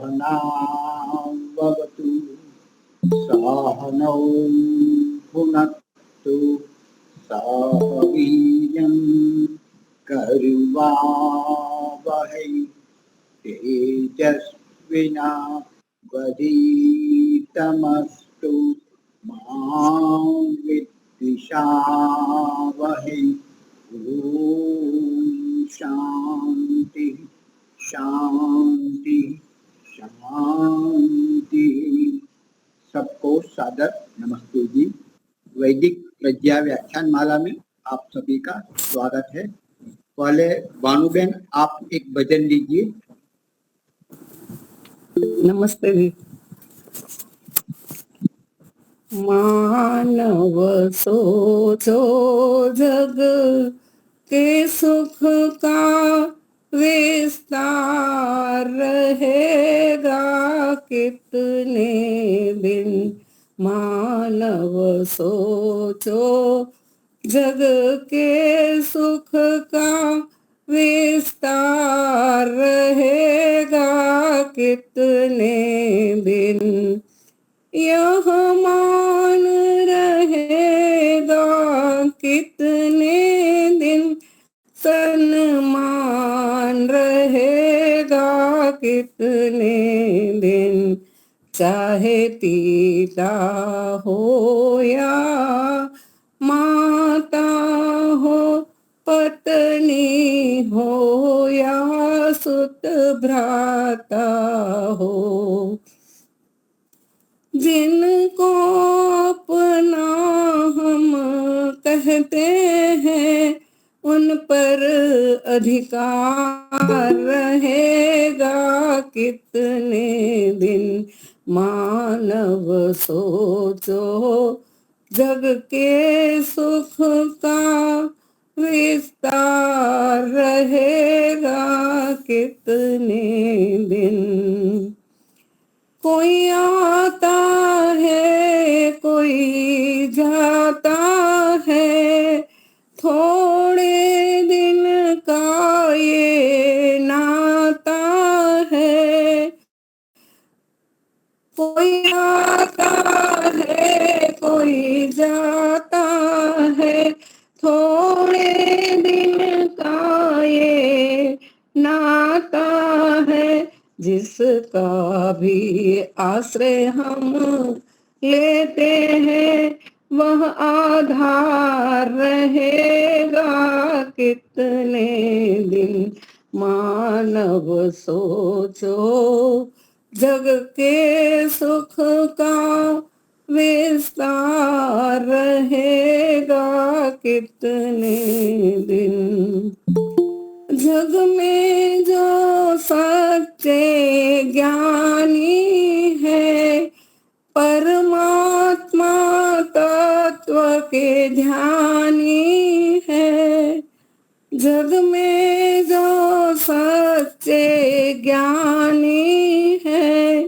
सहनावतु सहनौ भुनक्तु सह वीर्यं कर्वावहै तेजस्विनावधीतमस्तु मा विद्विषावहै। ओम शांति शांति शांति। सबको सादर नमस्ते जी। वैदिक प्रज्ञा व्याख्यान माला में आप सभी का स्वागत है। पहले भानुबेन आप एक भजन लीजिए। नमस्ते जी। मानव सोचो जग के सुख का विस्तार रहेगा कितने दिन। मानव सोचो जग के सुख का विस्तार रहेगा कितने दिन। यह मान रहेगा कितने दिन। सन्मान रहेगा कितने दिन। चाहे पिता हो या माता हो, पत्नी हो या सुत भ्राता हो, जिनको अपना हम कहते हैं उन पर अधिकार रहेगा कितने दिन। मानव सोचो जग के सुख का विस्तार रहेगा कितने दिन। कोई आता है कोई जाता है, थोड़े दिन का ये नाता है। कोई आता है कोई जाता है, थोड़े दिन का ये नाता है। जिसका भी आश्रय हम लेते हैं वह आधार रहेगा कितने दिन। मानव सोचो जग के सुख का विस्तार रहेगा कितने दिन। जग में जो सच्चे ज्ञानी है, परमात्मा तत्व के ध्यानी है। जग में जो सच्चे ज्ञानी है,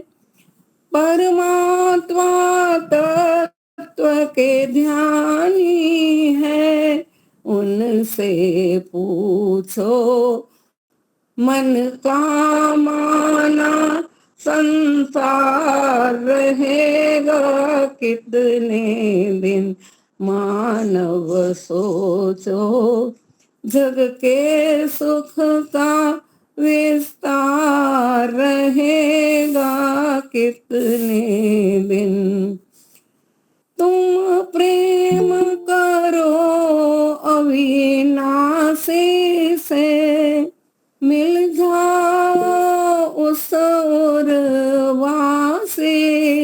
परमात्मा तत्व के ध्यानी है। उनसे पूछो मन का माना संसार रहेगा कितने दिन। मानव सोचो जग के सुख का विस्तार रहेगा कितने दिन। तुम प्रेम करो अविनाशी से, मिल जाओ उस उर्वासी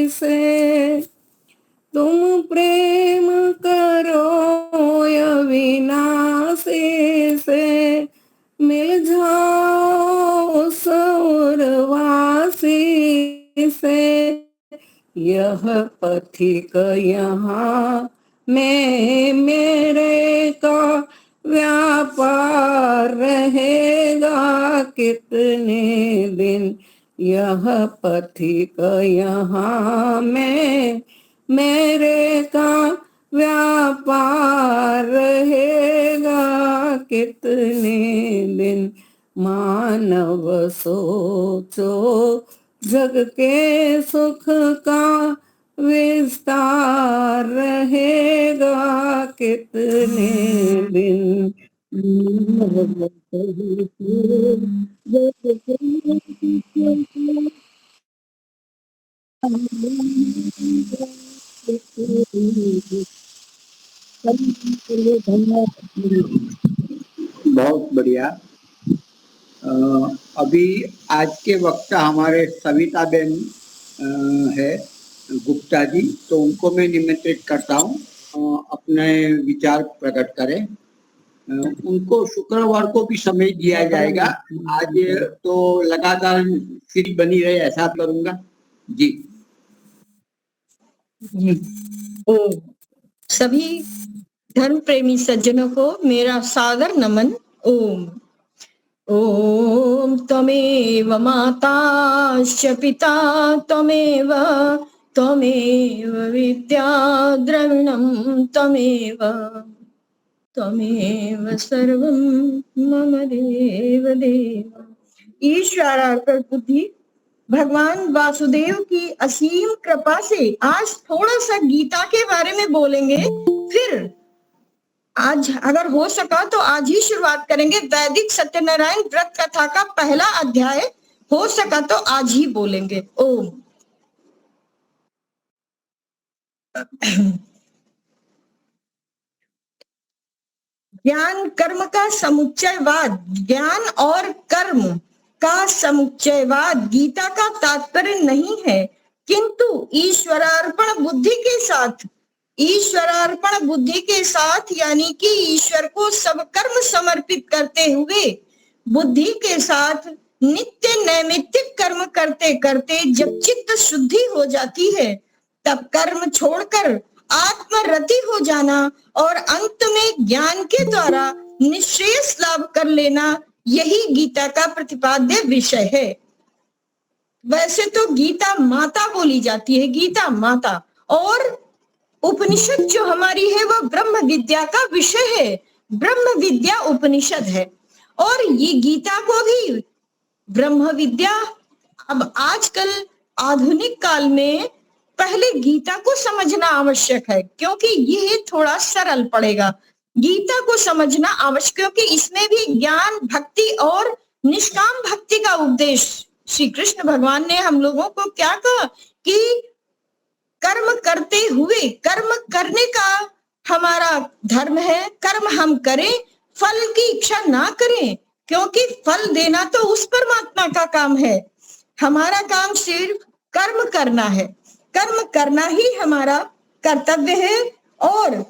से। तुम प्रेम करो अविनाशी से, मिल जाओ उस उर्वासी से। यह पथिक यहाँ में मेरे का व्यापार रहेगा कितने दिन। यह पथिक यहाँ में मेरे का व्यापार रहेगा कितने दिन। मानव सोचो जग के सुख का विस्तार रहेगा कितने दिन। बहुत बढ़िया। अभी आज के वक्ता हमारे सविता बेन है गुप्ता जी, तो उनको मैं निमंत्रित करता हूँ अपने विचार प्रकट करें। उनको शुक्रवार को भी समय दिया जाएगा। आज तो लगातार फ्री बनी रहे ऐसा करूंगा जी। सभी धर्म प्रेमी सज्जनों को मेरा सादर नमन। ओम ओम त्वमेव माता च पिता त्वमेव त्वमेव विद्या द्रविणं त्वमेव त्वमेव सर्वं मम देव देव। ईश्वरार्पण बुद्धि भगवान वासुदेव की असीम कृपा से आज थोड़ा सा गीता के बारे में बोलेंगे। फिर आज अगर हो सका तो आज ही शुरुआत करेंगे वैदिक सत्यनारायण व्रत कथा का पहला अध्याय। हो सका तो आज ही बोलेंगे। ओम। ज्ञान कर्म का समुच्चयवाद, ज्ञान और कर्म का समुच्चयवाद गीता का तात्पर्य नहीं है, किंतु ईश्वरार्पण बुद्धि के साथ यानी कि ईश्वर को सब कर्म समर्पित करते हुए बुद्धि के साथ नित्य नैमित्तिक कर्म करते करते जब चित्त शुद्धि हो जाती है तब कर्म छोड़कर आत्मरति हो जाना और अंत में ज्ञान के द्वारा निश्रेयस लाभ कर लेना, यही गीता का प्रतिपाद्य विषय है। वैसे तो गीता माता बोली जाती है, गीता माता, और उपनिषद जो हमारी है वह ब्रह्म विद्या का विषय है। ब्रह्म विद्या उपनिषद है और ये गीता को भी ब्रह्म विद्या। अब आजकल आधुनिक काल में पहले गीता को समझना आवश्यक है, क्योंकि ये थोड़ा सरल पड़ेगा। गीता को समझना आवश्यक, क्योंकि इसमें भी ज्ञान, भक्ति और निष्काम भक्ति का उपदेश श्री कृष्ण भगवान ने हम लोगों को क्या कहा कि कर्म करते हुए, कर्म करने का हमारा धर्म है, कर्म हम करें, फल की इच्छा ना करें, क्योंकि फल देना तो उस परमात्मा का काम है। हमारा काम सिर्फ कर्म करना है, कर्म करना ही हमारा कर्तव्य है। और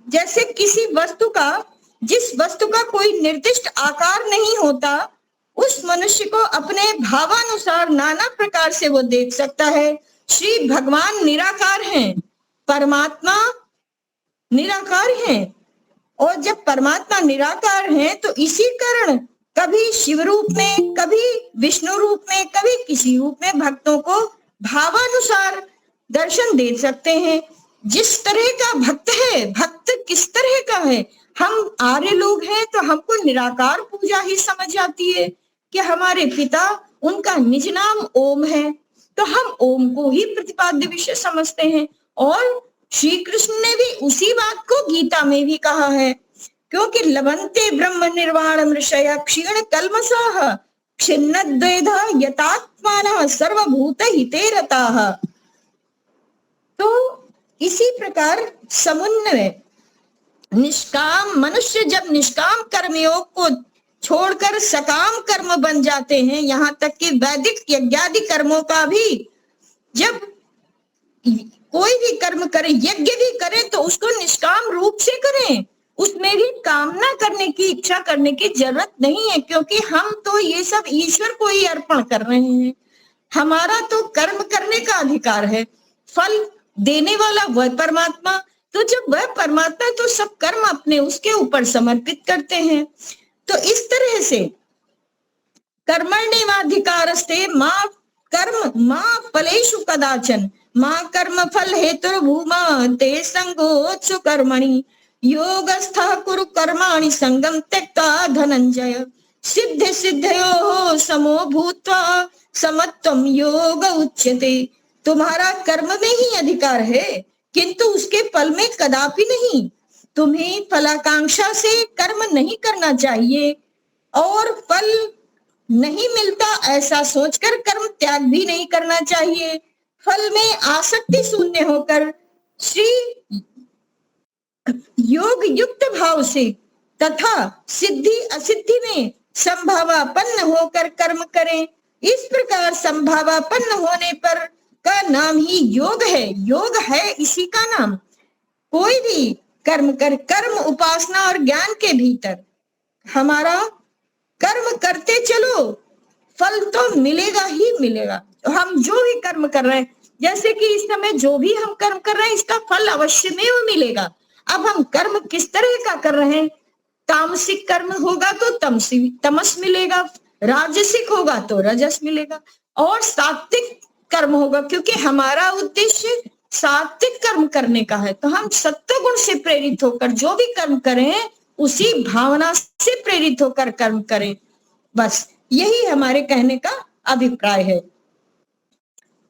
जैसे किसी वस्तु का, जिस वस्तु का कोई निर्दिष्ट आकार नहीं होता, उस मनुष्य को अपने भावानुसार नाना प्रकार से वो देख सकता है। श्री भगवान निराकार हैं, परमात्मा निराकार हैं, और जब परमात्मा निराकार हैं तो इसी कारण कभी शिव रूप में, कभी विष्णु रूप में, कभी किसी रूप में भक्तों को भावानुसार दर्शन दे सकते हैं। जिस तरह का भक्त है, भक्त किस तरह का है, हम आर्य लोग हैं तो हमको निराकार पूजा ही समझ आती है कि हमारे पिता, उनका निज नाम ओम है, तो हम ओम को ही प्रतिपाद्य विषय समझते हैं। और श्री कृष्ण ने भी उसी बात को गीता में भी कहा है, क्योंकि लभन्ते ब्रह्म निर्वाणम ऋषयः क्षीण कल्मषाः छिन्नद्वैधा यतात्मानः सर्वभूत हिते रताः। तो इसी प्रकार समुन्नय निष्काम मनुष्य जब निष्काम कर्मयोग को छोड़कर सकाम कर्म बन जाते हैं, यहाँ तक कि वैदिक यज्ञादि कर्मों का भी, जब कोई भी कर्म करे, यज्ञ भी करे तो उसको निष्काम रूप से करें, उसमें भी कामना करने की, इच्छा करने की जरूरत नहीं है, क्योंकि हम तो ये सब ईश्वर को ही अर्पण कर रहे हैं। हमारा तो कर्म करने का अधिकार है, फल देने वाला वह परमात्मा, तो जब वह परमात्मा है तो सब कर्म अपने उसके ऊपर समर्पित करते हैं। तो इस तरह से कर्मण्येवाधिकारस्ते मां कर्म मां फलेषु कदाचन मां कर्म फल हेतुर्भूमा ते संगोत्सु कर्मणि योगस्थः कुरु कर्माणि संगम त्यक्त्वा धनंजय सिद्धि सिद्धयोः समो भूत्वा समत्वम योग उच्यते। तुम्हारा कर्म में ही अधिकार है, किंतु उसके फल में कदापि नहीं। तुम्हें फलाकांक्षा से कर्म नहीं करना चाहिए और फल नहीं मिलता ऐसा सोचकर कर्म त्याग भी नहीं करना चाहिए। फल में आसक्ति शून्य होकर श्री योग युक्त भाव से तथा सिद्धि असिद्धि में संभावापन्न होकर कर्म करें। इस प्रकार संभावापन्न होने पर का नाम ही योग है। योग है इसी का नाम। कोई भी कर्म कर, कर्म उपासना और ज्ञान के भीतर हमारा कर्म करते चलो, फल तो मिलेगा ही मिलेगा। हम जो भी कर्म कर रहे हैं, जैसे कि इस समय जो भी हम कर्म कर रहे हैं इसका फल अवश्य में वो मिलेगा। अब हम कर्म किस तरह का कर रहे हैं? तामसिक कर्म होगा तो तमस मिलेगा, राजसिक होगा तो रजस मिलेगा, और सात्विक कर्म होगा क्योंकि हमारा उद्देश्य सात्विक कर्म करने का है। तो हम सत्व गुण से प्रेरित होकर जो भी कर्म करें उसी भावना से प्रेरित होकर कर्म करें। बस यही हमारे कहने का अभिप्राय है।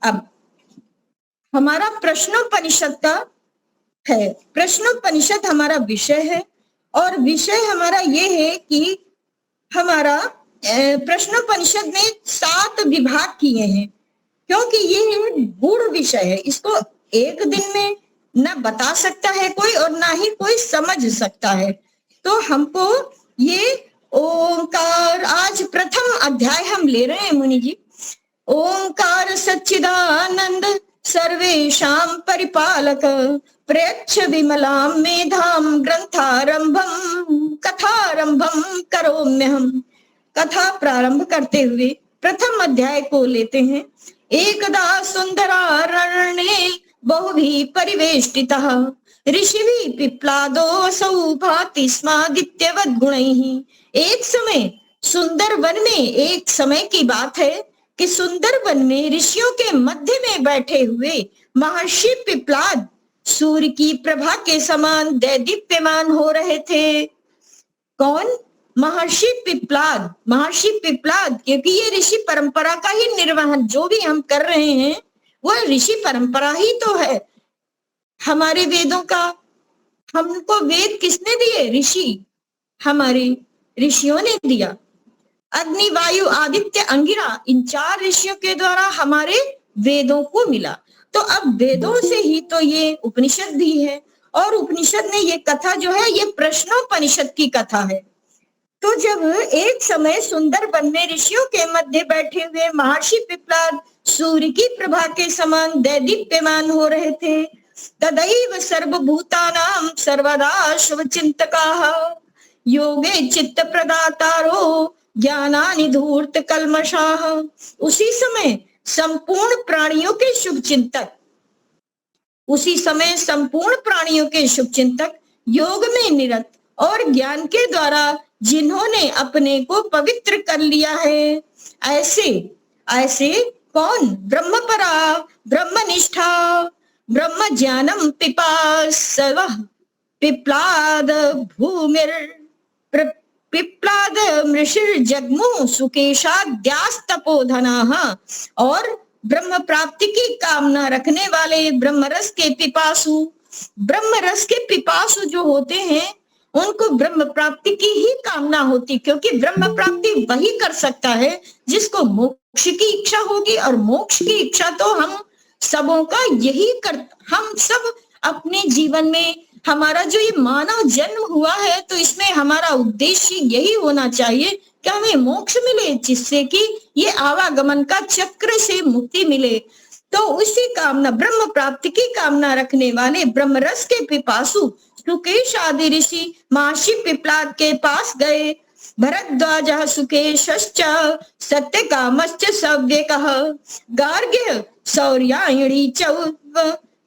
अब हमारा प्रश्नोपनिषद का है। प्रश्नोपनिषद हमारा विषय है और विषय हमारा ये है कि हमारा प्रश्नोपनिषद ने 7 विभाग किए हैं, क्योंकि ये गूढ़ विषय है। इसको एक दिन में न बता सकता है कोई और ना ही कोई समझ सकता है। तो हमको ये ओंकार, आज प्रथम अध्याय हम ले रहे हैं मुनि जी। ओंकार सच्चिदानंद सर्वेशां परिपालक प्रयच्छ विमलां मेधां ग्रंथारंभम कथारंभम करोम्यहम्। कथा प्रारंभ करते हुए प्रथम अध्याय को लेते हैं। एकदा सुंदरारण्ये बहुभिः परिवेष्टितः ऋषिभिः पिप्लादोऽसौ भाति स्मादित्यवद् गुणैः। एक समय सुंदर वन में, एक समय की बात है कि सुंदर वन में ऋषियों के मध्य में बैठे हुए महर्षि पिप्लाद सूर्य की प्रभा के समान दैदीप्यमान हो रहे थे। कौन? महर्षि पिप्लाद। महर्षि पिप्लाद, क्योंकि ये ऋषि परंपरा का ही निर्वहन जो भी हम कर रहे हैं वो ऋषि परंपरा ही तो है हमारे वेदों का। हमको वेद किसने दिए? ऋषि, हमारे ऋषियों ने दिया। अग्नि, वायु, आदित्य, अंगिरा, इन 4 ऋषियों के द्वारा हमारे वेदों को मिला। तो अब वेदों से ही तो ये उपनिषद भी है, और उपनिषद ने ये कथा जो है ये प्रश्नोपनिषद की कथा है। तो जब एक समय सुंदर वन में ऋषियों के मध्य बैठे हुए महर्षि पिप्लाद सूर्य की प्रभा के समान दैदीप्यमान हो रहे थे, तदैव सर्वभूतानां सर्वदा शुभचिंतकाः योगे चित्त प्रदातारो ज्ञानानि धूर्त कल्मषाः। उसी समय संपूर्ण प्राणियों के शुभ चिंतक, उसी समय संपूर्ण प्राणियों के शुभ चिंतक योग में निरत और ज्ञान के द्वारा जिन्होंने अपने को पवित्र कर लिया है, ऐसे कौन? ब्रह्मपरा, ब्रह्मनिष्ठा, ब्रह्म ज्ञानम पिपासवः पिप्लाद भूमिर पिप्लाद मृषिर जगमु सुकेशाद्यास्तपोधनाः। और ब्रह्म प्राप्ति की कामना रखने वाले ब्रह्मरस के पिपासु, ब्रह्मरस के पिपासु जो होते हैं उनको ब्रह्म प्राप्ति की ही कामना होती, क्योंकि ब्रह्म प्राप्ति वही कर सकता है जिसको मोक्ष की इच्छा होगी। और मोक्ष की इच्छा तो हम सबों का यही हम सब अपने जीवन में, हमारा जो ये मानव जन्म हुआ है तो इसमें हमारा उद्देश्य यही होना चाहिए कि हमें मोक्ष मिले, जिससे कि ये आवागमन का चक्र से मुक्ति मिले। तो उसी कामना, ब्रह्म प्राप्ति की कामना रखने वाले ब्रह्मरस के पिपासु सुकेश आदि ऋषि महर्षि पिप्लाद के पास गए। भरद्वाजः सुकेशश्च सत्यकामश्च सव्यकः गार्ग्य सौर्यायणी च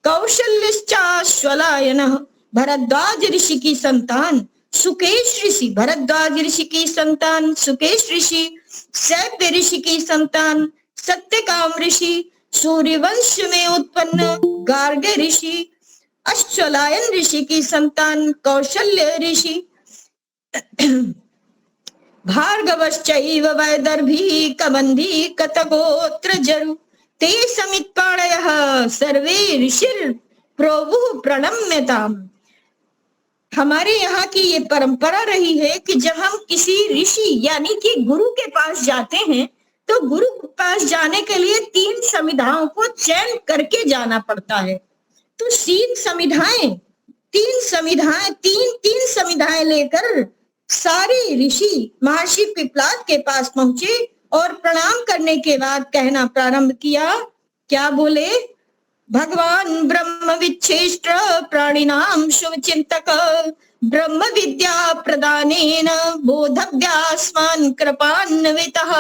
कौशल्यश्चाश्वलायनः। भरद्वाज ऋषि की संतान सुकेश ऋषि, भरद्वाज ऋषि की संतान सुकेश ऋषि, सैव्य ऋषि की संतान सत्यकाम ऋषि, सूर्यवंश में उत्पन्न गार्ग्य ऋषि, अश्वलायन ऋषि की संतान कौशल्य ऋषि, भार्गवश्चैव वैदर्भी कबन्धी कतगोत्र जरु ते समित्पाणयः सर्वे ऋषिर प्रोभु प्रणम्यताम्। हमारे यहाँ की ये परंपरा रही है कि जब हम किसी ऋषि यानी कि गुरु के पास जाते हैं तो गुरु के पास जाने के लिए 3 समिधाओं को चयन करके जाना पड़ता है। तो 3 समिधाएं लेकर सारे ऋषि महर्षि पिपलाद के पास पहुंचे और प्रणाम करने के बाद कहना प्रारंभ किया। क्या बोले? भगवान ब्रह्म विच्छेष्ट प्राणिनाम शुभ चिंतक ब्रह्म विद्या प्रदानेन बोधव्यास्मान कृपान्वितः।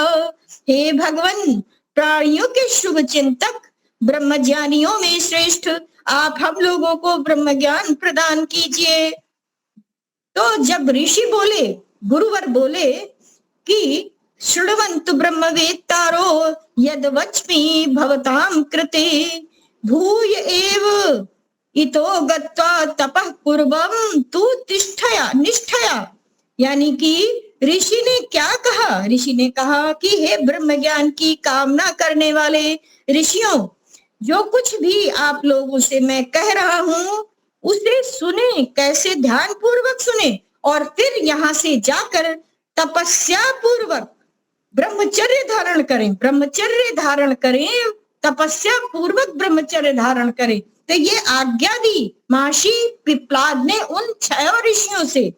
हे भगवान, प्राणियों के शुभ चिंतक, ब्रह्म ज्ञानियों में श्रेष्ठ, आप हम लोगों को ब्रह्म ज्ञान प्रदान कीजिए। तो जब ऋषि बोले, गुरुवर बोले कि शृण्वन्तु ब्रह्मवेत्तारो यद वच्मि भवतां कृते भूय एव इतो गत्वा तपः पूर्वम तु तिष्ठया निष्ठया। यानी कि ऋषि ने क्या कहा? ऋषि ने कहा कि हे ब्रह्म ज्ञान की कामना करने वाले ऋषियों, जो कुछ भी आप लोगों से मैं कह रहा हूं उसे सुने, कैसे ध्यान पूर्वक सुने, और फिर यहाँ से जाकर तपस्या पूर्वक ब्रह्मचर्य धारण करें, तपस्या पूर्वक ब्रह्मचर्य धारण करें। तो ये आज्ञा दी महर्षि पिपलाद ने उन 6 ऋषियों से।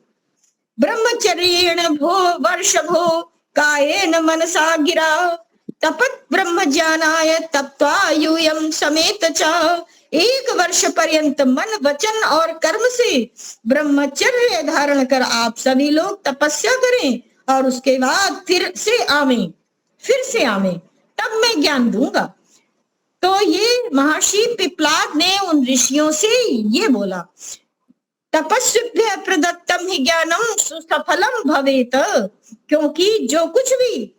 ब्रह्मचर्येण भो वर्षभो कायेन मनसा गिरा तपत ब्रह्म ज्ञानाय तप्त्वा यूयम समेत च। 1 वर्ष पर्यंत मन वचन और कर्म से ब्रह्मचर्य धारण कर आप सभी लोग तपस्या करें और उसके बाद फिर से आवे तब मैं ज्ञान दूंगा। तो ये महर्षि पिपलाद ने उन ऋषियों से ये बोला, तपस्विभ्य प्रदत्तम ही ज्ञानम सुसफलम भवेत। क्योंकि जो कुछ भी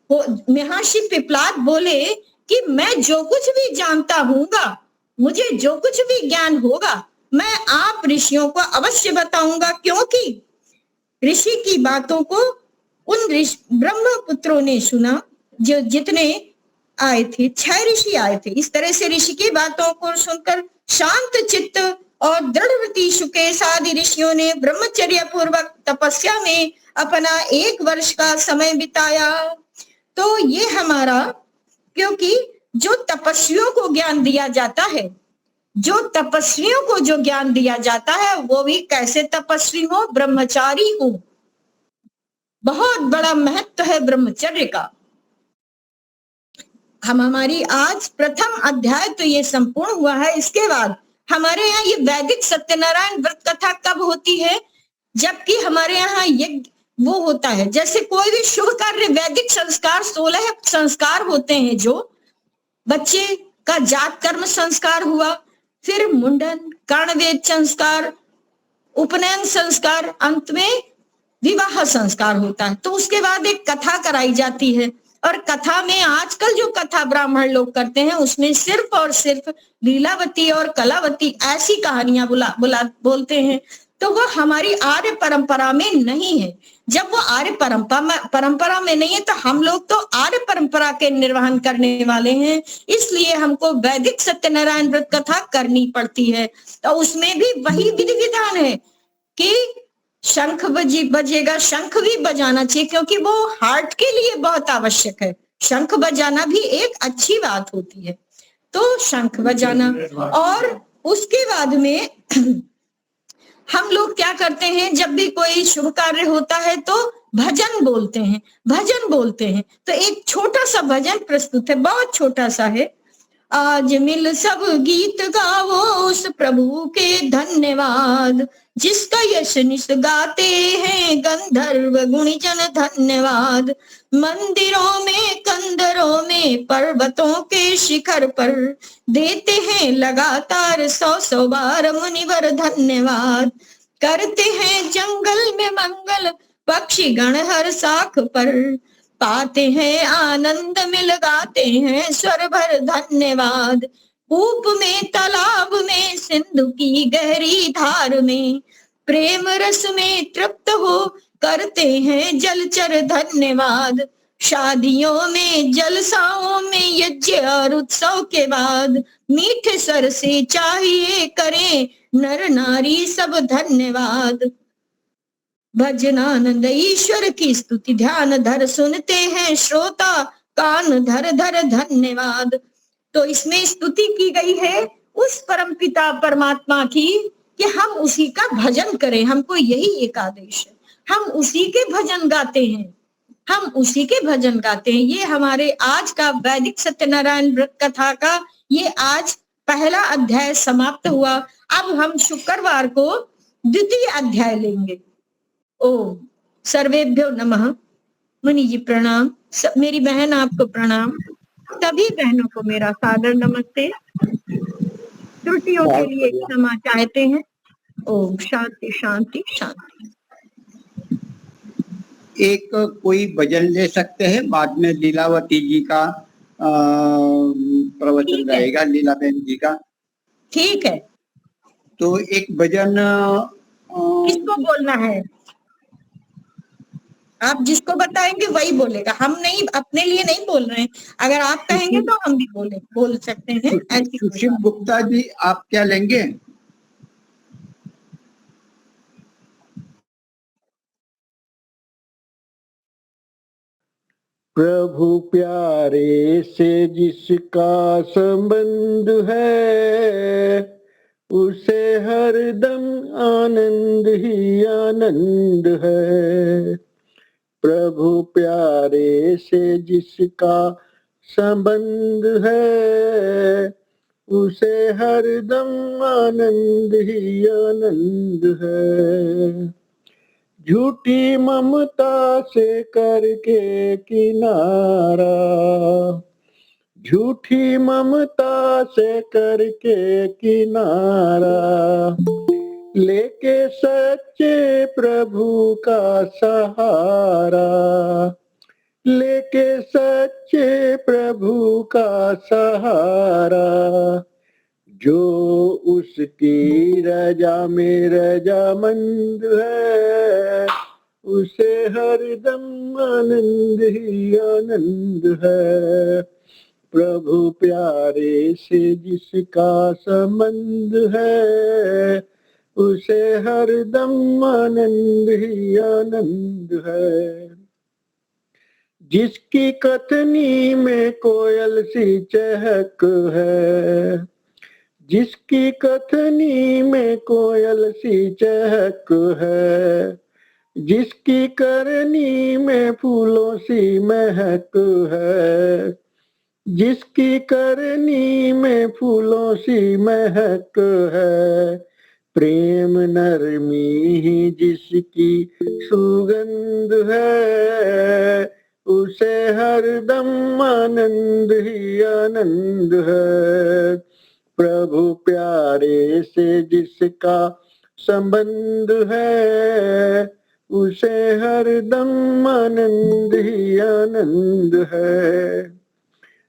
महर्षि पिपलाद बोले कि मैं जो कुछ भी जानता हूँगा, मुझे जो कुछ भी ज्ञान होगा, मैं आप ऋषियों को अवश्य बताऊंगा। क्योंकि ऋषि की बातों को उन ब्रह्मपुत्रों ने सुना, जो जितने आए थे, 6 ऋषि आए थे। इस तरह से ऋषि की बातों को सुनकर शांत चित्त और दृढ़व्रति शुकेश आदि ऋषियों ने ब्रह्मचर्य पूर्वक तपस्या में अपना 1 वर्ष का समय बिताया। तो ये हमारा, क्योंकि जो तपस्वियों को ज्ञान दिया जाता है, जो ज्ञान दिया जाता है वो भी कैसे तपस्वी हो? ब्रह्मचारी हो। बहुत बड़ा महत्व है ब्रह्मचर्य का। हमारी आज प्रथम अध्याय तो ये संपूर्ण हुआ है। इसके बाद हमारे यहाँ ये वैदिक सत्यनारायण व्रत कथा कब होती है? जबकि हमारे यहाँ यज्ञ वो होता है, जैसे कोई भी शुभ कार्य, वैदिक संस्कार 16 संस्कार होते हैं। जो बच्चे का जात कर्म संस्कार हुआ, फिर मुंडन, कर्णवेद संस्कार, उपनयन संस्कार, अंत में विवाह संस्कार होता है। तो उसके बाद एक कथा कराई जाती है, और कथा में आजकल जो कथा ब्राह्मण लोग करते हैं उसमें सिर्फ और सिर्फ लीलावती और कलावती ऐसी कहानियां बोलते हैं। तो वो हमारी आर्य परंपरा में नहीं है। जब वो आर्य परंपरा में नहीं है तो हम लोग तो आर्य परंपरा के निर्वहन करने वाले हैं, इसलिए हमको वैदिक सत्यनारायण व्रत कथा करनी पड़ती है। तो उसमें भी वही विधि विधान है कि शंख बजेगा, शंख भी बजाना चाहिए, क्योंकि वो हार्ट के लिए बहुत आवश्यक है। शंख बजाना भी एक अच्छी बात होती है। तो शंख बजाना, और उसके बाद में हम लोग क्या करते हैं, जब भी कोई शुभ कार्य होता है तो भजन बोलते हैं। तो एक छोटा सा भजन प्रस्तुत है, बहुत छोटा सा है। आज मिल सब गीत गावो उस प्रभु के धन्यवाद, जिसका यश निश गाते हैं गंधर्व गुणीजन धन्यवाद। मंदिरों में, कंदरों में, पर्वतों के शिखर पर देते हैं लगातार 100 बार मुनिवर धन्यवाद। करते हैं जंगल में मंगल पक्षी गण हर शाख पर, पाते हैं आनंद मिल गाते हैं स्वर भर धन्यवाद। कूप में, तालाब में, सिंधु की गहरी धार में, प्रेम रस में तृप्त हो करते हैं जलचर धन्यवाद। शादियों में जलसाओं में यज्ञ और उत्सव के बाद मीठे सर से चाहिए करें नर नारी सब धन्यवाद। भजनानंद ईश्वर की स्तुति ध्यान धर सुनते हैं श्रोता कान धर धर धन्यवाद। तो इसमें स्तुति की गई है उस परम पिता परमात्मा की कि हम उसी का भजन करें। हमको यही एक आदेश है, हम उसी के भजन गाते हैं, हम उसी के भजन गाते हैं। ये हमारे आज का वैदिक सत्यनारायण व्रत कथा का ये आज पहला अध्याय समाप्त हुआ। अब हम शुक्रवार को द्वितीय अध्याय लेंगे। ओम सर्वेभ्यो नमः। मुनि जी प्रणाम, मेरी बहन आपको प्रणाम, सभी बहनों को मेरा सादर नमस्ते। त्रुटियों के लिए क्षमा चाहते हैं। ओम शांति शांति शांति। एक कोई भजन ले सकते हैं, बाद में लीलावती जी का प्रवचन रहेगा, लीलाबेन जी का। ठीक है, तो एक भजन किसको बोलना है? आप जिसको बताएंगे वही बोलेगा, हम नहीं, अपने लिए नहीं बोल रहे हैं। अगर आप कहेंगे तो हम भी बोल सकते हैं। ऐसी सुशील गुप्ता जी, आप क्या लेंगे? प्रभु प्यारे से जिसका संबंध है उसे हरदम आनंद ही आनंद है। प्रभु प्यारे से जिसका संबंध है उसे हरदम आनंद ही आनंद है। झूठी ममता से करके किनारा, झूठी ममता से करके किनारा, लेके सच्चे प्रभु का सहारा, लेके सच्चे प्रभु का सहारा। जो उसकी रजा में रजामंद है उसे हरदम आनंद ही आनंद है। प्रभु प्यारे से जिसका संबंध है उसे हरदम आनंद ही आनंद है। जिसकी कथनी में कोयल सी चहक है, जिसकी कथनी में कोयल सी चहक है, जिसकी करनी में फूलों सी महक है, जिसकी करनी में फूलों सी महक है, प्रेम नरमी ही जिसकी सुगंध है उसे हरदम आनंद ही आनंद है। प्रभु प्यारे से जिसका संबंध है उसे हरदम आनंद ही आनंद है।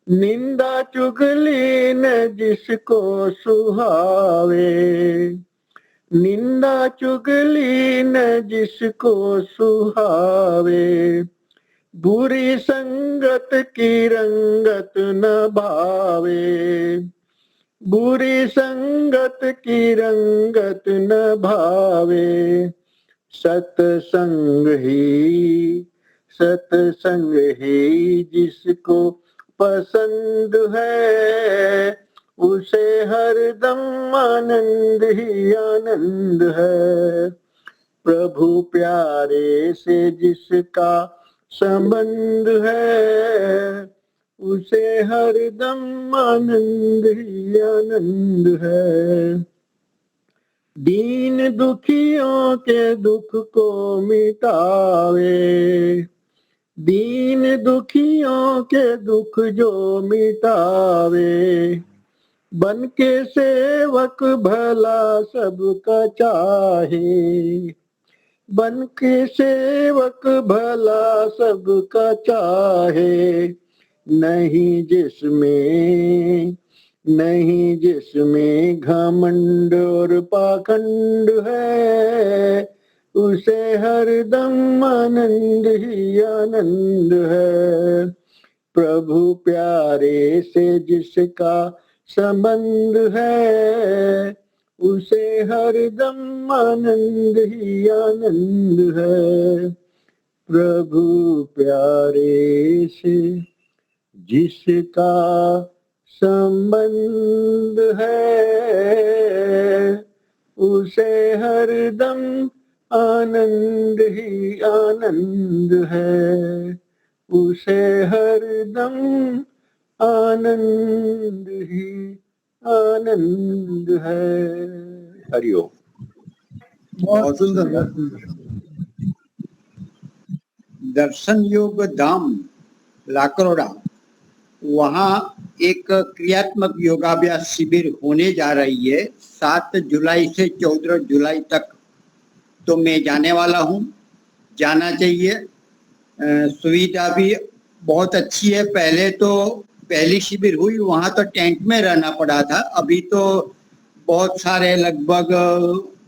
निंदा चुगली न जिसको सुहावे, निंदा चुगली न जिसको सुहावे, बुरी संगत की रंगत न भावे, बुरी संगत की रंगत न भावे। सत्संग ही जिसको पसंद है उसे हरदम आनंद ही आनंद है। प्रभु प्यारे से जिसका संबंध है उसे हरदम आनंद ही आनंद है। दीन दुखियों के दुख को मिटावे, दीन दुखियों के दुख जो मिटावे, बन के सेवक भला सबका चाहे, बन के सेवक भला सबका चाहे। नहीं जिसमें घमंड और पाखंड है उसे हरदम आनंद ही आनंद है। प्रभु प्यारे से जिसका संबंध है, उसे हरदम आनंद ही आनंद है। प्रभु प्यारे से जिसका संबंध है, उसे हरदम आनंद ही आनंद है। उसे हरदम आनंद ही आनंद है। हरिओम। बहुत सुंदर। दर्शन योग धाम लाकरोड़ा, वहाँ एक क्रियात्मक योगाभ्यास शिविर होने जा रही है 7 जुलाई से 14 जुलाई तक। तो मैं जाने वाला हूँ, जाना चाहिए। सुविधा भी बहुत अच्छी है। पहले तो पहली शिविर हुई वहाँ तो टेंट में रहना पड़ा था, अभी तो बहुत सारे लगभग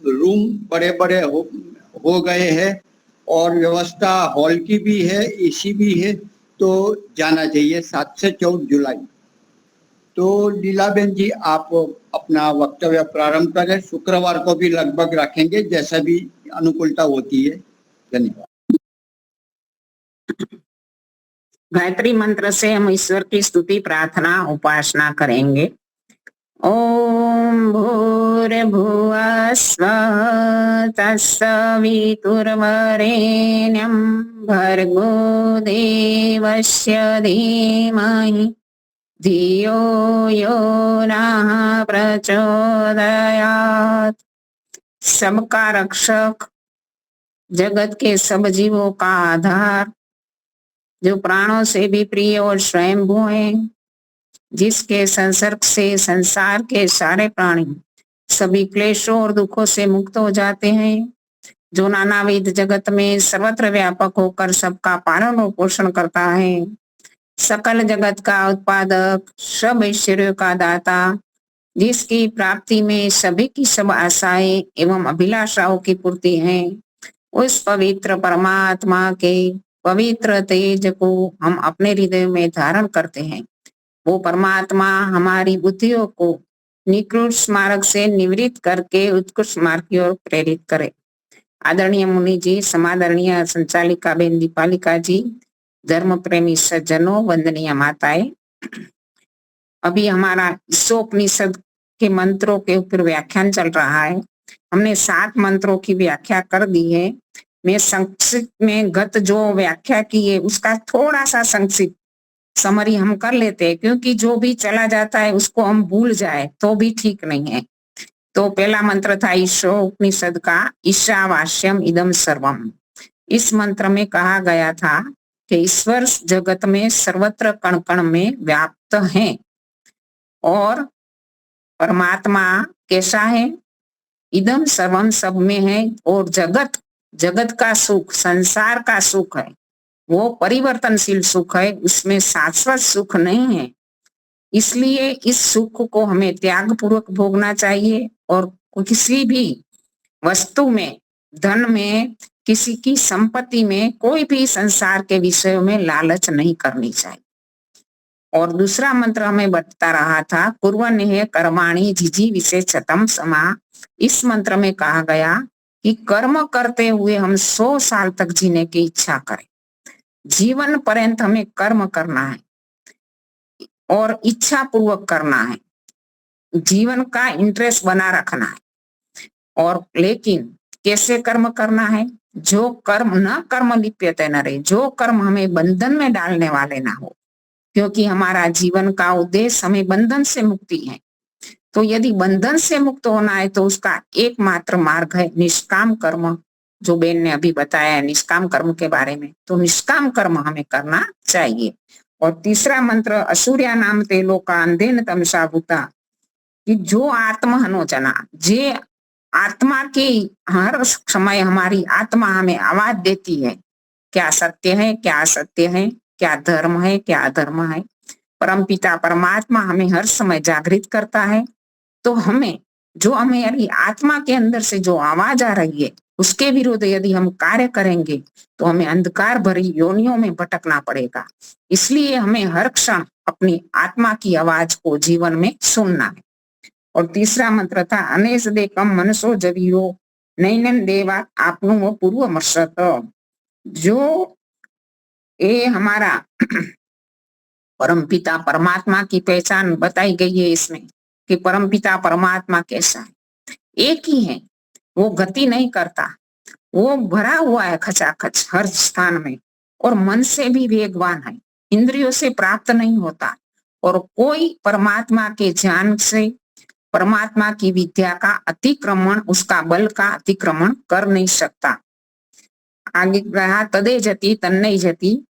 रूम बड़े बड़े हो गए हैं और व्यवस्था हॉल की भी है, एसी भी है। तो जाना चाहिए 7 से 14 जुलाई। तो लीलाबेन जी, आप अपना वक्तव्य प्रारंभ करें। शुक्रवार को भी लगभग रखेंगे, जैसा भी अनुकूलता होती है। धन्यवाद। गायत्री मंत्र से हम ईश्वर की स्तुति प्रार्थना उपासना करेंगे। ओम भूर्भुवः स्वः तत्सवितुर्वरेण्यं भर्गो देवस्य धीमहि धियो यो नः प्रचोदयात्। सबका रक्षक, जगत के सब जीवों का आधार, जो प्राणों से भी प्रिय और स्वयंभू है, जिसके संसर्ग से संसार के सारे प्राणी सभी क्लेशों और दुखों से मुक्त हो जाते हैं, जो नानाविध जगत में सर्वत्र व्यापक होकर सबका पालन और पोषण करता है, सकल जगत का उत्पादक, सब ऐश्वर्यों का दाता, जिसकी प्राप्ति में सभी की सब आशाएं एवं अभिलाषाओं की पूर्ति है, उस पवित्र परमात्मा के पवित्र तेज को हम अपने हृदय में धारण करते हैं। वो परमात्मा हमारी बुद्धियों को निकृष्ट मार्ग से निवृत्त करके उत्कृष्ट मार्ग की ओर प्रेरित करे। आदरणीय मुनि जी, समादरणीय संचालिका बेन दीपालिका जी, धर्म प्रेमी सज्जनों, वंदनीय माताएं, अभी हमारा ईशोपनिषद के मंत्रों के ऊपर व्याख्यान चल रहा है। हमने 7 मंत्रों की व्याख्या कर दी है। मैं संक्षिप्त में गत जो व्याख्या की है उसका थोड़ा सा संक्षिप्त समरी हम कर लेते हैं, क्योंकि जो भी चला जाता है उसको हम भूल जाए तो भी ठीक नहीं है। तो पहला मंत्र था ईशोपनिषद का, ईशावास्यम इदम सर्वम। इस मंत्र में कहा गया था कि ईश्वर जगत में सर्वत्र कण कण में व्याप्त है और परमात्मा कैसा है, इदम सर्वम सब में है, और जगत का सुख, संसार का सुख है, वो परिवर्तनशील सुख है, उसमें शाश्वत सुख नहीं है। इसलिए इस सुख को हमें त्याग पूर्वक भोगना चाहिए और किसी भी वस्तु में, धन में, किसी की संपत्ति में, कोई भी संसार के विषयों में लालच नहीं करनी चाहिए। और दूसरा मंत्र हमें बता रहा था, कुर्वन्नेह कर्माणि जिजी विशेषतम समा। इस मंत्र में कहा गया कि कर्म करते हुए हम 100 साल तक जीने की इच्छा करें। जीवन पर्यंत हमें कर्म करना है और इच्छा पूर्वक करना है, जीवन का इंटरेस्ट बना रखना है। और लेकिन कैसे कर्म करना है? जो कर्म न कर्म लिप्यते न रहे, जो कर्म हमें बंधन में डालने वाले ना हो, क्योंकि हमारा जीवन का उद्देश्य हमें बंधन से मुक्ति है। तो यदि बंधन से मुक्त होना है तो उसका एकमात्र मार्ग है निष्काम कर्म, जो बेन ने अभी बताया है निष्काम कर्म के बारे में। तो निष्काम कर्म हमें करना चाहिए। और तीसरा मंत्र असूर्या नाम ते लोका अंधेन तमसा भूता, कि जो आत्महनोचना, जे आत्मा की हर समय हमारी आत्मा हमें आवाज देती है, क्या सत्य है, क्या असत्य है, क्या धर्म है, क्या अधर्म है। परमपिता परमात्मा हमें हर समय जागृत करता है। तो हमें जो हमारी आत्मा के अंदर से जो आवाज आ रही है उसके विरुद्ध यदि हम कार्य करेंगे तो हमें अंधकार भरी योनियों में भटकना पड़ेगा। इसलिए हमें हर क्षण अपनी आत्मा की आवाज को जीवन में सुनना है। और तीसरा मंत्र था अनेस देकम मनसो जवियो नैनन देवा आपनु वो पूर्व मर्षत। जो ये हमारा परमपिता परमात्मा की पहचान बताई गई है इसमें कि परमपिता परमात्मा कैसा है, एक ही है, वो गति नहीं करता, वो भरा हुआ है खचाखच हर स्थान में, और मन से भी वेगवान है, इंद्रियों से प्राप्त नहीं होता, और कोई परमात्मा के ज्ञान से परमात्मा की विद्या का अतिक्रमण, उसका बल का अतिक्रमण कर नहीं सकता। आगे कहा तदे जति तन्नई जति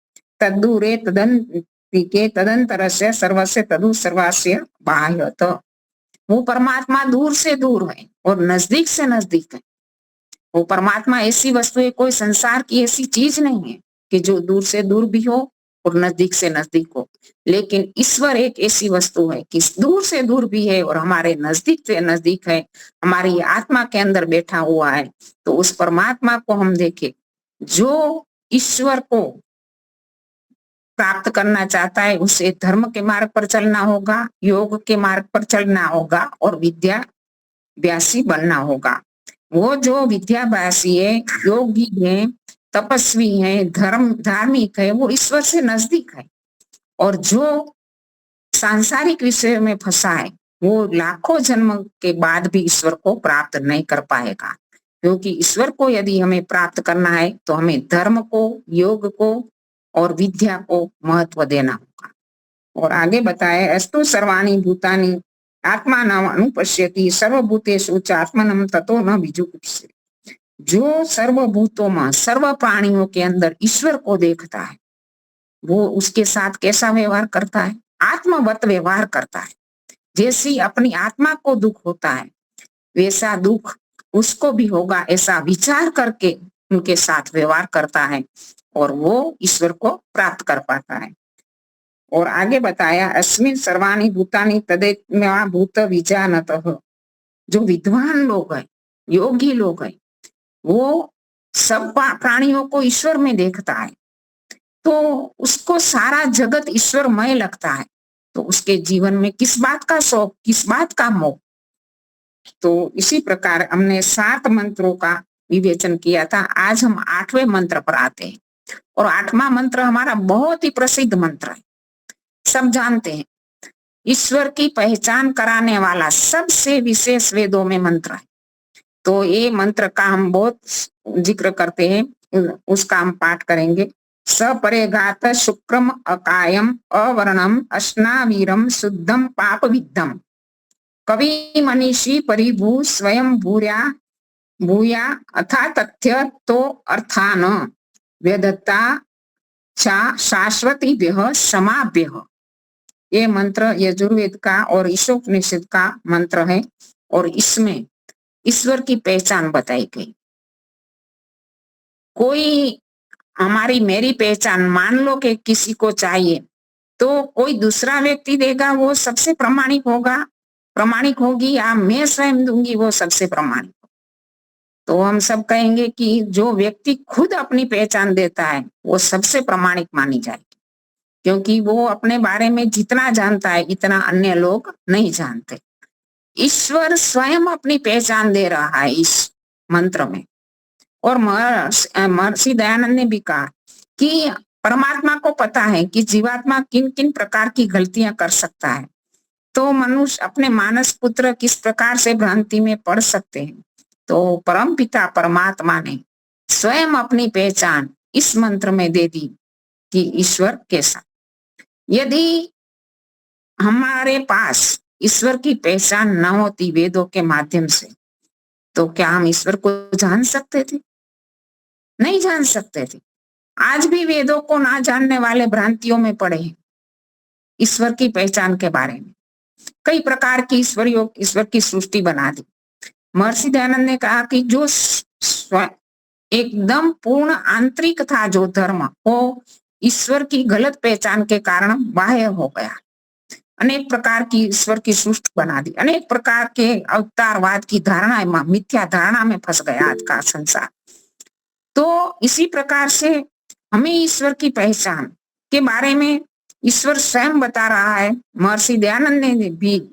तद्दूरे तदंतिके तदंतरस्य सर्वस्य तदु सर्वास्य बाह्यत। वो परमात्मा दूर से दूर है और नजदीक से नजदीक है। वो परमात्मा ऐसी वस्तु है, कोई संसार की ऐसी चीज नहीं है कि जो दूर से दूर भी हो और नजदीक से नजदीक हो, लेकिन ईश्वर एक ऐसी वस्तु है कि दूर से दूर भी है और हमारे नजदीक से नजदीक है, हमारी आत्मा के अंदर बैठा हुआ है। तो उस परमात्मा को हम देखें, जो ईश्वर को प्राप्त करना चाहता है उसे धर्म के मार्ग पर चलना होगा, योग के मार्ग पर चलना होगा और विद्याभ्यासी बनना होगा। वो जो विद्याभ्यासी है, योगी है, तपस्वी है, धार्मिक है, वो ईश्वर से नजदीक है। और जो सांसारिक विषय में फंसा है वो लाखों जन्म के बाद भी ईश्वर को प्राप्त नहीं कर पाएगा, क्योंकि ईश्वर को यदि हमें प्राप्त करना है तो हमें धर्म को, योग को और विद्या को महत्व देना होगा। और आगे बताए अस्तु सर्वाणी भूतानि आत्मा न अनुपश्यति सर्वभूतेषु च आत्मनम ततो न विजुगुप्स्यति। जो सर्वभूतों में, सर्व प्राणियों के अंदर ईश्वर को देखता है, वो उसके साथ कैसा व्यवहार करता है? आत्मवत व्यवहार करता है। जैसी अपनी आत्मा को दुख होता है वैसा दुख उसको भी होगा, ऐसा विचार करके उनके साथ व्यवहार करता है और वो ईश्वर को प्राप्त कर पाता है। और आगे बताया अस्मिन् सर्वाणि भूतानि तदेव भूत विजानतः। जो विद्वान लोग हैं, योगी लोग हैं, वो सब प्राणियों को ईश्वर में देखता है, तो उसको सारा जगत ईश्वरमय लगता है। तो उसके जीवन में किस बात का शौक, किस बात का मोह? तो इसी प्रकार हमने 7 मंत्रों का विवेचन किया था। आज हम 8वें मंत्र पर आते हैं, और 8वां मंत्र हमारा बहुत ही प्रसिद्ध मंत्र है, सब जानते हैं। ईश्वर की पहचान कराने वाला सबसे विशेष वेदों में मंत्र है। तो ये मंत्र का हम बहुत जिक्र करते हैं, उसका हम पाठ करेंगे। सपरेगात शुक्रम अकायम अवर्णम अश्नावीरम शुद्धम पाप विद्धम कवि मनीषी परिभू स्वयं भूया अथा तथ्य तो अर्थान वेदता शाश्वतीभ्यः समाभ्यः। ये मंत्र यजुर्वेद का और ईशोपनिषद का मंत्र है, और इसमें ईश्वर की पहचान बताई गई। कोई हमारी मेरी पहचान मान लो कि किसी को चाहिए, तो कोई दूसरा व्यक्ति देगा वो सबसे प्रामाणिक होगी, या मैं स्वयं दूंगी वो सबसे प्रामाणिक। तो हम सब कहेंगे कि जो व्यक्ति खुद अपनी पहचान देता है वो सबसे प्रामाणिक मानी जाएगी, क्योंकि वो अपने बारे में जितना जानता है इतना अन्य लोग नहीं जानते। ईश्वर स्वयं अपनी पहचान दे रहा है इस मंत्र में। और महर्षि दयानंद ने भी कहा कि परमात्मा को पता है कि जीवात्मा किन किन प्रकार की गलतियां कर सकता है, तो मनुष्य अपने मानस पुत्र किस प्रकार से भ्रांति में पड़ सकते हैं। तो परम पिता परमात्मा ने स्वयं अपनी पहचान इस मंत्र में दे दी कि ईश्वर कैसा। यदि हमारे पास ईश्वर की पहचान न होती वेदों के माध्यम से, तो क्या हम ईश्वर को जान सकते थे? नहीं जान सकते थे। आज भी वेदों को ना जानने वाले भ्रांतियों में पड़े हैं ईश्वर की पहचान के बारे में। कई प्रकार की ईश्वर की सृष्टि बना दी। महर्षि दयानंद ने कहा कि जो एकदम पूर्ण आंतरिक था जो धर्म, वो ईश्वर की गलत पहचान के कारण बाह्य हो गया। अनेक प्रकार की ईश्वर की सृष्टि बना दी, अनेक प्रकार के अवतारवाद की धारणा, मिथ्या धारणा में फंस गया आज का संसार। तो इसी प्रकार से हमें ईश्वर की पहचान के बारे में ईश्वर स्वयं बता रहा है। महर्षि दयानंद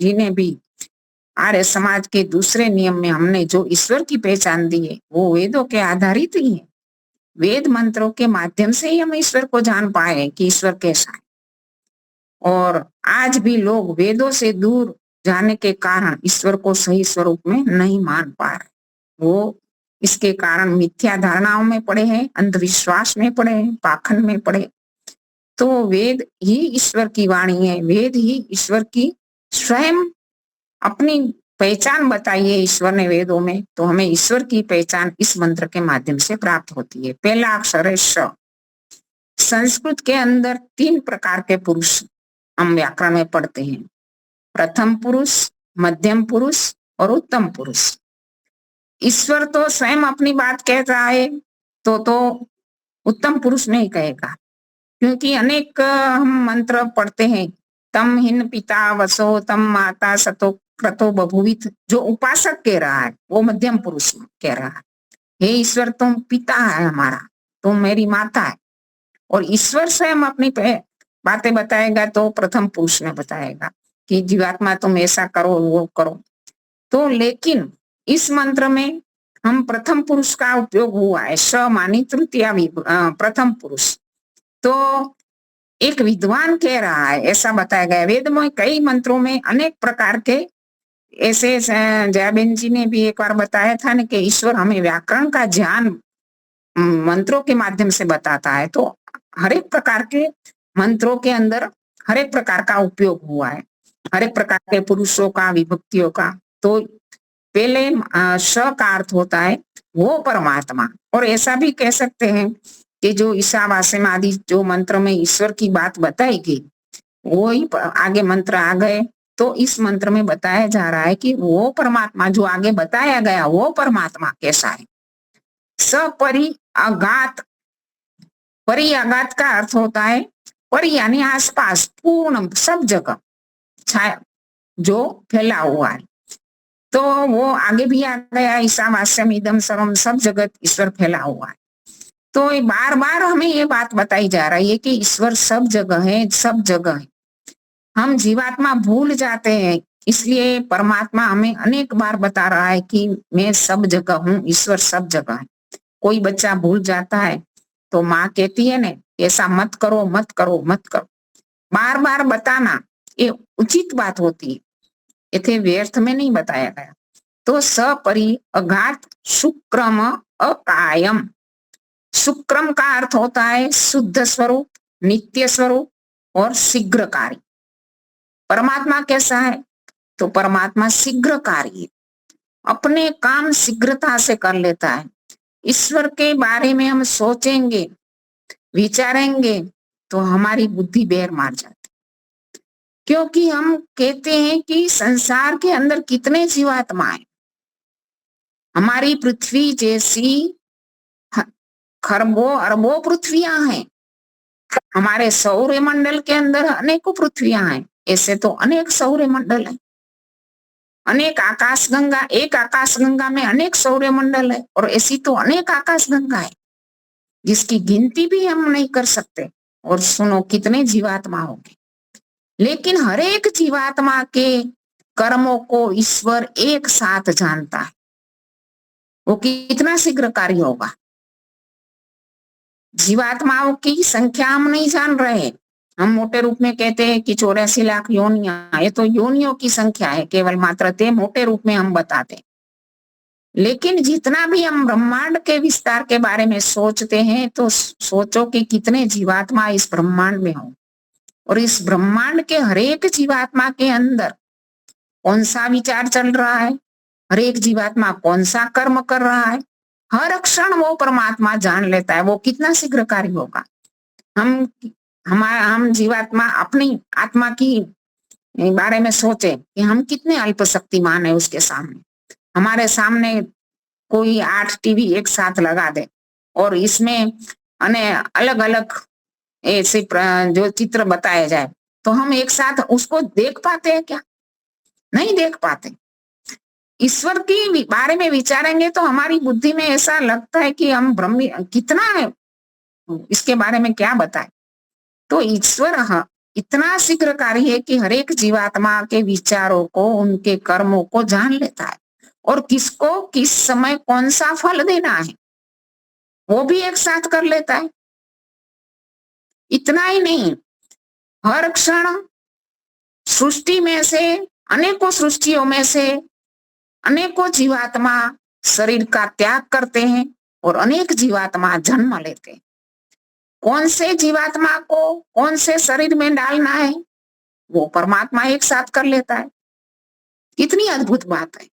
जी ने भी आर्य समाज के दूसरे नियम में हमने जो ईश्वर की पहचान दी है वो वेदों के आधारित ही है। वेद मंत्रों के माध्यम से ही हम ईश्वर को जान पाए कि ईश्वर कैसा है। और आज भी लोग वेदों से दूर जाने के कारण ईश्वर को सही स्वरूप में नहीं मान पा रहे। वो इसके कारण मिथ्या धारणाओं में पड़े हैं, अंधविश्वास में पड़े हैं, पाखंड में पड़े। तो वेद ही ईश्वर की वाणी है, वेद ही ईश्वर की स्वयं अपनी पहचान बताई है ईश्वर ने वेदों में। तो हमें ईश्वर की पहचान इस मंत्र के माध्यम से प्राप्त होती है। पहला अक्षर है श। संस्कृत के अंदर 3 प्रकार के पुरुष हम व्याकरण में पढ़ते हैं, प्रथम पुरुष, मध्यम पुरुष और उत्तम पुरुष। ईश्वर तो स्वयं अपनी बात कह रहा है तो उत्तम पुरुष में ही कहेगा, क्योंकि अनेक हम मंत्र पढ़ते हैं, तम हिन पिता वसो तम माता सतो क्रतो बभुवित, जो उपासक कह रहा है वो मध्यम पुरुष कह रहा है, हे ईश्वर तुम पिता है हमारा, तुम मेरी माता है। और ईश्वर स्वयं अपनी बातें बताएगा तो प्रथम पुरुष में बताएगा कि जीवात्मा तुम ऐसा करो वो करो। तो लेकिन इस मंत्र में हम प्रथम पुरुष का उपयोग हुआ है, स मानी तृतीया प्रथम पुरुष। तो एक विद्वान कह रहा है ऐसा बताया गया। वेद में कई मंत्रों में अनेक प्रकार के ऐसे, जयाबेन जी ने भी एक बार बताया था ना कि ईश्वर हमें व्याकरण का ज्ञान मंत्रों के माध्यम से बताता है। तो हर एक प्रकार के मंत्रों के अंदर हर एक प्रकार का उपयोग हुआ है, हर एक प्रकार के पुरुषों का, विभक्तियों का। तो पहले स का अर्थ होता है वो परमात्मा। और ऐसा भी कह सकते हैं कि जो ईशावास्यम आदि जो मंत्र में ईश्वर की बात बताई गई वो ही आगे मंत्र आ गए। तो इस मंत्र में बताया जा रहा है कि वो परमात्मा जो आगे बताया गया वो परमात्मा कैसा है। सपरि अगात, परि अगात का अर्थ होता है परि यानी आसपास, पूर्ण, सब जगह छाया, जो फैला हुआ है। तो वो आगे भी आ गया, ईशावास्यम इदम सर्वम, सब जगत ईश्वर फैला हुआ है। तो बार बार हमें ये बात बताई जा रही है कि ईश्वर सब जगह है, सब जगह है। हम जीवात्मा भूल जाते हैं, इसलिए परमात्मा हमें अनेक बार बता रहा है कि मैं सब जगह हूँ, ईश्वर सब जगह है। कोई बच्चा भूल जाता है तो माँ कहती है ना, ऐसा मत करो मत करो मत करो। बार बार बताना ये उचित बात होती है, इथे व्यर्थ में नहीं बताया गया। तो सपरि अघात शुक्रम अकायम। शुक्रम का अर्थ होता है शुद्ध स्वरूप, नित्य स्वरूप और शीघ्रकारी। परमात्मा कैसा है? तो परमात्मा शीघ्रकारी है, अपने काम शीघ्रता से कर लेता है। ईश्वर के बारे में हम सोचेंगे, विचारेंगे तो हमारी बुद्धि बेर मार जाती, क्योंकि हम कहते हैं कि संसार के अंदर कितने जीवात्माएं, हमारी पृथ्वी जैसी खरबों अरबों पृथ्वियां हैं, हमारे सौर मंडल के अंदर अनेकों पृथ्वियां हैं। ऐसे तो अनेक सौर मंडल है, अनेक आकाश गंगा, एक आकाश गंगा में अनेक सौर मंडल है, और ऐसी तो अनेक आकाश गंगा है जिसकी गिनती भी हम नहीं कर सकते। और सुनो कितने जीवात्मा होंगे, लेकिन हर एक जीवात्मा के कर्मों को ईश्वर एक साथ जानता है। वो कितना शीघ्रकारी होगा। जीवात्माओं की संख्या हम नहीं जान रहे। हम मोटे रूप में कहते हैं कि 84 लाख योनियां, ये तो योनियों की संख्या है केवल मात्र, ते मोटे रूप में हम बताते। लेकिन जितना भी हम ब्रह्मांड के विस्तार के बारे में सोचते हैं तो सोचो कि कितने जीवात्मा इस ब्रह्मांड में हो, और इस ब्रह्मांड के हरेक जीवात्मा के अंदर कौन सा विचार चल रहा है, हरेक जीवात्मा कौन सा कर्म कर रहा है, हर क्षण वो परमात्मा जान लेता है। वो कितना शीघ्रकारी होगा। हम जीवात्मा अपनी आत्मा की बारे में सोचे कि हम कितने अल्प शक्तिमान है उसके सामने। हमारे सामने कोई 8 टीवी एक साथ लगा दे और इसमें अलग अलग ऐसे जो चित्र बताए जाए, तो हम एक साथ उसको देख पाते हैं क्या? नहीं देख पाते। ईश्वर की बारे में विचारेंगे तो हमारी बुद्धि में ऐसा लगता है कि हम ब्रह्मी कितना है, इसके बारे में क्या बताएं। तो ईश्वर इतना शीघ्रकारी है कि हर एक जीवात्मा के विचारों को, उनके कर्मों को जान लेता है और किसको किस समय कौन सा फल देना है वो भी एक साथ कर लेता है। इतना ही नहीं, हर क्षण सृष्टि में से, अनेकों सृष्टियों में से अनेकों जीवात्मा शरीर का त्याग करते हैं और अनेक जीवात्मा जन्म लेते हैं। कौन से जीवात्मा को कौन से शरीर में डालना है वो परमात्मा एक साथ कर लेता है। कितनी अद्भुत बात है।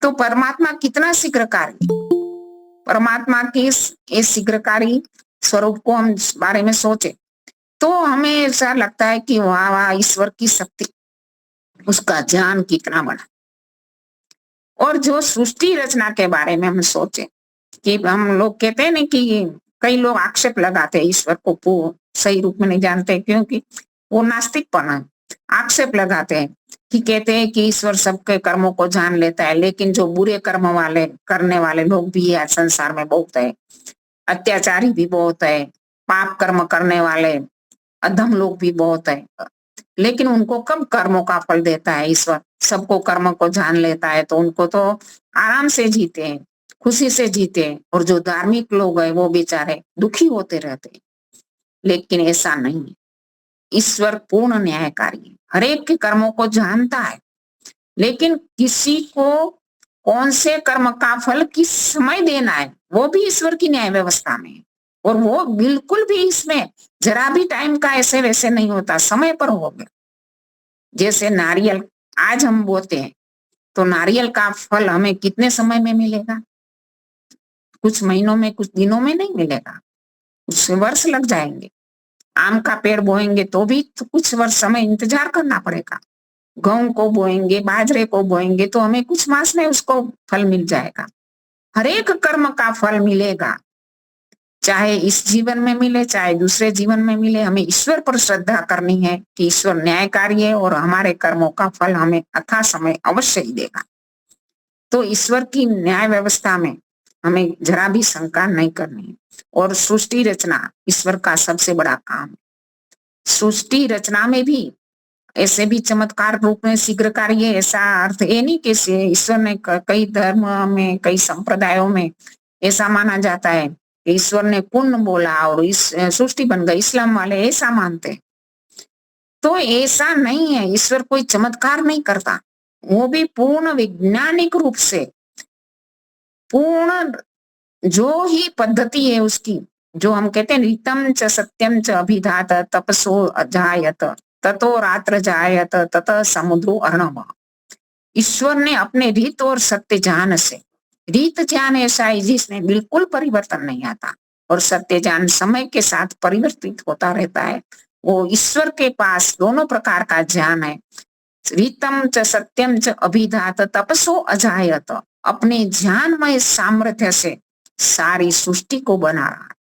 तो परमात्मा कितना शीघ्रकारी, परमात्मा के इस शीघ्रकारी स्वरूप को हम बारे में सोचे तो हमें ऐसा लगता है कि वाह वाह, ईश्वर की शक्ति, उसका ज्ञान कितना बड़ा। और जो सृष्टि रचना के बारे में हम सोचे कि हम लोग कहते हैं ना कि कई लोग आक्षेप लगाते हैं ईश्वर को सही रूप में नहीं जानते, क्योंकि वो नास्तिकपन है। आक्षेप लगाते हैं कि कहते हैं कि ईश्वर सबके कर्मों को जान लेता है, लेकिन जो बुरे कर्म वाले करने वाले लोग भी है संसार में बहुत है, अत्याचारी भी बहुत है, पाप कर्म करने वाले अधम लोग भी बहुत है, लेकिन उनको कब कर्मों का फल देता है ईश्वर? सबको कर्म को जान लेता है तो उनको तो आराम से जीते हैं, खुशी से जीते हैं, और जो धार्मिक लोग हैं वो बेचारे दुखी होते रहते हैं। लेकिन ऐसा नहीं है, ईश्वर पूर्ण न्यायकारी है, हर एक के कर्मों को जानता है, लेकिन किसी को कौन से कर्म का फल किस समय देना है वो भी ईश्वर की न्याय व्यवस्था में है। और वो बिल्कुल भी इसमें जरा भी टाइम का ऐसे वैसे नहीं होता, समय पर होगा। जैसे नारियल आज हम बोते हैं तो नारियल का फल हमें कितने समय में मिलेगा? कुछ महीनों में, कुछ दिनों में नहीं मिलेगा, कुछ वर्ष लग जाएंगे। आम का पेड़ बोएंगे तो भी तो कुछ वर्ष समय इंतजार करना पड़ेगा। गेहूं को बोएंगे, बाजरे को बोएंगे तो हमें कुछ मास में उसको फल मिल जाएगा। हर एक कर्म का फल मिलेगा, चाहे इस जीवन में मिले चाहे दूसरे जीवन में मिले। हमें ईश्वर पर श्रद्धा करनी है कि ईश्वर न्यायकारी है और हमारे कर्मों का फल हमें अथा समय अवश्य ही देगा। तो ईश्वर की न्याय व्यवस्था में हमें जरा भी शंका नहीं करनी है। और सृष्टि रचना ईश्वर का सबसे बड़ा काम है। सृष्टि रचना में भी ऐसे भी चमत्कार रूप में शीघ्रकारी है, ऐसा अर्थ ये नहीं कि ईश्वर ने कई धर्म में, कई संप्रदायों में ऐसा माना जाता है कि ईश्वर ने कुन बोला और इस सृष्टि बन गई। इस्लाम वाले ऐसा मानते हैं, तो ऐसा नहीं है। ईश्वर कोई चमत्कार नहीं करता, वो भी पूर्ण वैज्ञानिक रूप से, पूर्ण जो ही पद्धति है उसकी, जो हम कहते हैं रीतम च सत्यम च अभिधात तपसो अजायत ततो रात्र जायत तत समुद्रो अर्णव। ईश्वर ने अपने रीत और सत्य ज्ञान से, रीत ज्ञान ऐसा है जिसमें बिल्कुल परिवर्तन नहीं आता और सत्य ज्ञान समय के साथ परिवर्तित होता रहता है। वो ईश्वर के पास दोनों प्रकार का ज्ञान है। रीतम च सत्यम च अभिधात तपसो अजायत, अपने ज्ञानमय सामर्थ्य से सारी सृष्टि को बना रहा।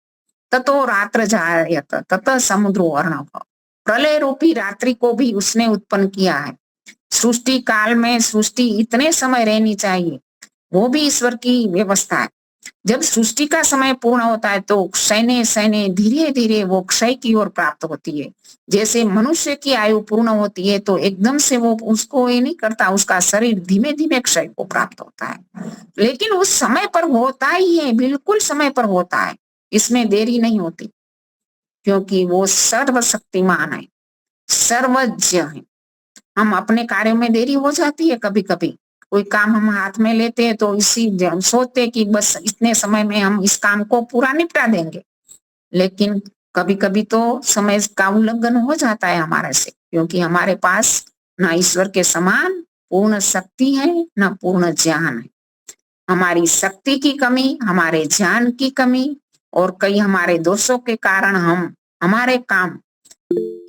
ततो रात्र जायत तत समुद्रो अर्णव, प्रलय रूपी रात्रि को भी उसने उत्पन्न किया है। सृष्टि काल में सृष्टि इतने समय रहनी चाहिए, वो भी ईश्वर की व्यवस्था है। जब सृष्टि का समय पूर्ण होता है तो क्षय क्षय धीरे धीरे वो क्षय की ओर प्राप्त होती है। जैसे मनुष्य की आयु पूर्ण होती है तो एकदम से वो उसको ये नहीं करता, उसका शरीर धीमे धीमे क्षय को प्राप्त होता है, लेकिन उस समय पर होता ही है, बिल्कुल समय पर होता है, इसमें देरी नहीं होती, क्योंकि वो सर्वशक्तिमान है, सर्वज्ञ है। हम अपने कार्यों में देरी हो जाती है, कभी कभी कोई काम हम हाथ में लेते हैं तो इसी सोचते कि बस इतने समय में हम इस काम को पूरा निपटा देंगे, लेकिन कभी कभी तो समय का उल्लंघन हो जाता है हमारे से, क्योंकि हमारे पास ना ईश्वर के समान पूर्ण शक्ति है ना पूर्ण ज्ञान है। हमारी शक्ति की कमी, हमारे ज्ञान की कमी और कई हमारे दोषों के कारण हम हमारे काम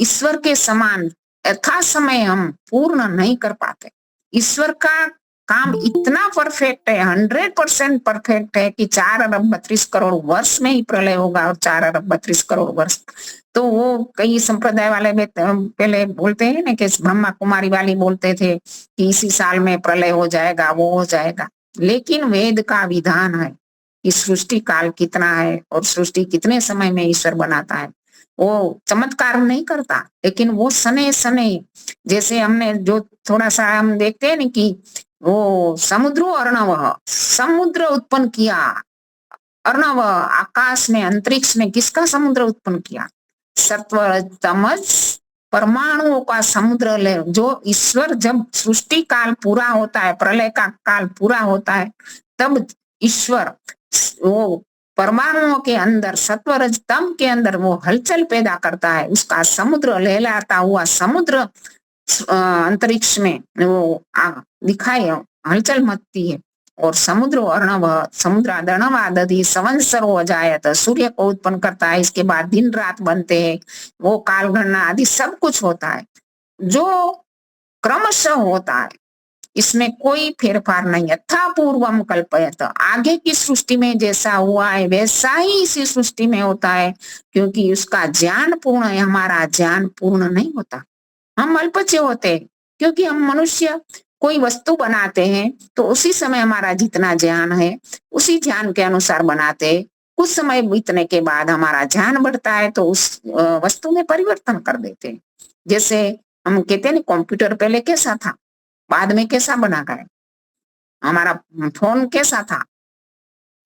ईश्वर के समान यथा समय हम पूर्ण नहीं कर पाते। ईश्वर का काम इतना परफेक्ट है, 100% परफेक्ट है कि 4 अरब 32 करोड़ वर्ष में ही प्रलय होगा, और 4 अरब 32 करोड़ वर्ष। तो वो कई संप्रदाय वाले पहले बोलते हैं ना कि ब्रह्मा कुमारी वाली बोलते थे कि इसी साल में प्रलय हो जाएगा, वो हो जाएगा। लेकिन वेद का विधान है कि सृष्टि काल कितना है और सृष्टि कितने समय में ईश्वर बनाता है। वो चमत्कार नहीं करता, लेकिन वो सने सने, जैसे हमने जो थोड़ा सा हम देखते हैं ना कि वो समुद्रो अर्णव, समुद्र उत्पन्न किया, अर्णव आकाश में अंतरिक्ष में किसका समुद्र उत्पन्न किया? सत्व तमस परमाणुओं का समुद्र ले, जो ईश्वर जब सृष्टि काल पूरा होता है, प्रलय का काल पूरा होता है, तब ईश्वर वो परमाणुओं के अंदर सत्वरज तम के अंदर वो हलचल पैदा करता है, उसका समुद्र लहलाता हुआ समुद्र अंतरिक्ष में वो दिखाई हलचल मचती है। और समुद्र अर्णव समुद्रादर्णवादधि संवत्सरो अजायत, सूर्य को उत्पन्न करता है, इसके बाद दिन रात बनते हैं, वो काल गणना आदि सब कुछ होता है जो क्रमशः होता है, इसमें कोई फेरफार नहीं। यथा पूर्वम कल्पयत, आगे की सृष्टि में जैसा हुआ है वैसा ही इसी सृष्टि में होता है, क्योंकि उसका ज्ञान पूर्ण है, हमारा ज्ञान पूर्ण नहीं होता। हम अल्पचे होते हैं, क्योंकि हम मनुष्य कोई वस्तु बनाते हैं तो उसी समय हमारा जितना ज्ञान है उसी ज्ञान के अनुसार बनाते हैं। कुछ समय बीतने के बाद हमारा ज्ञान बढ़ता है तो उस वस्तु में परिवर्तन कर देते हैं। जैसे हम कहते हैं ना, कंप्यूटर पहले कैसा था, बाद में कैसा बना गया, हमारा फोन कैसा था,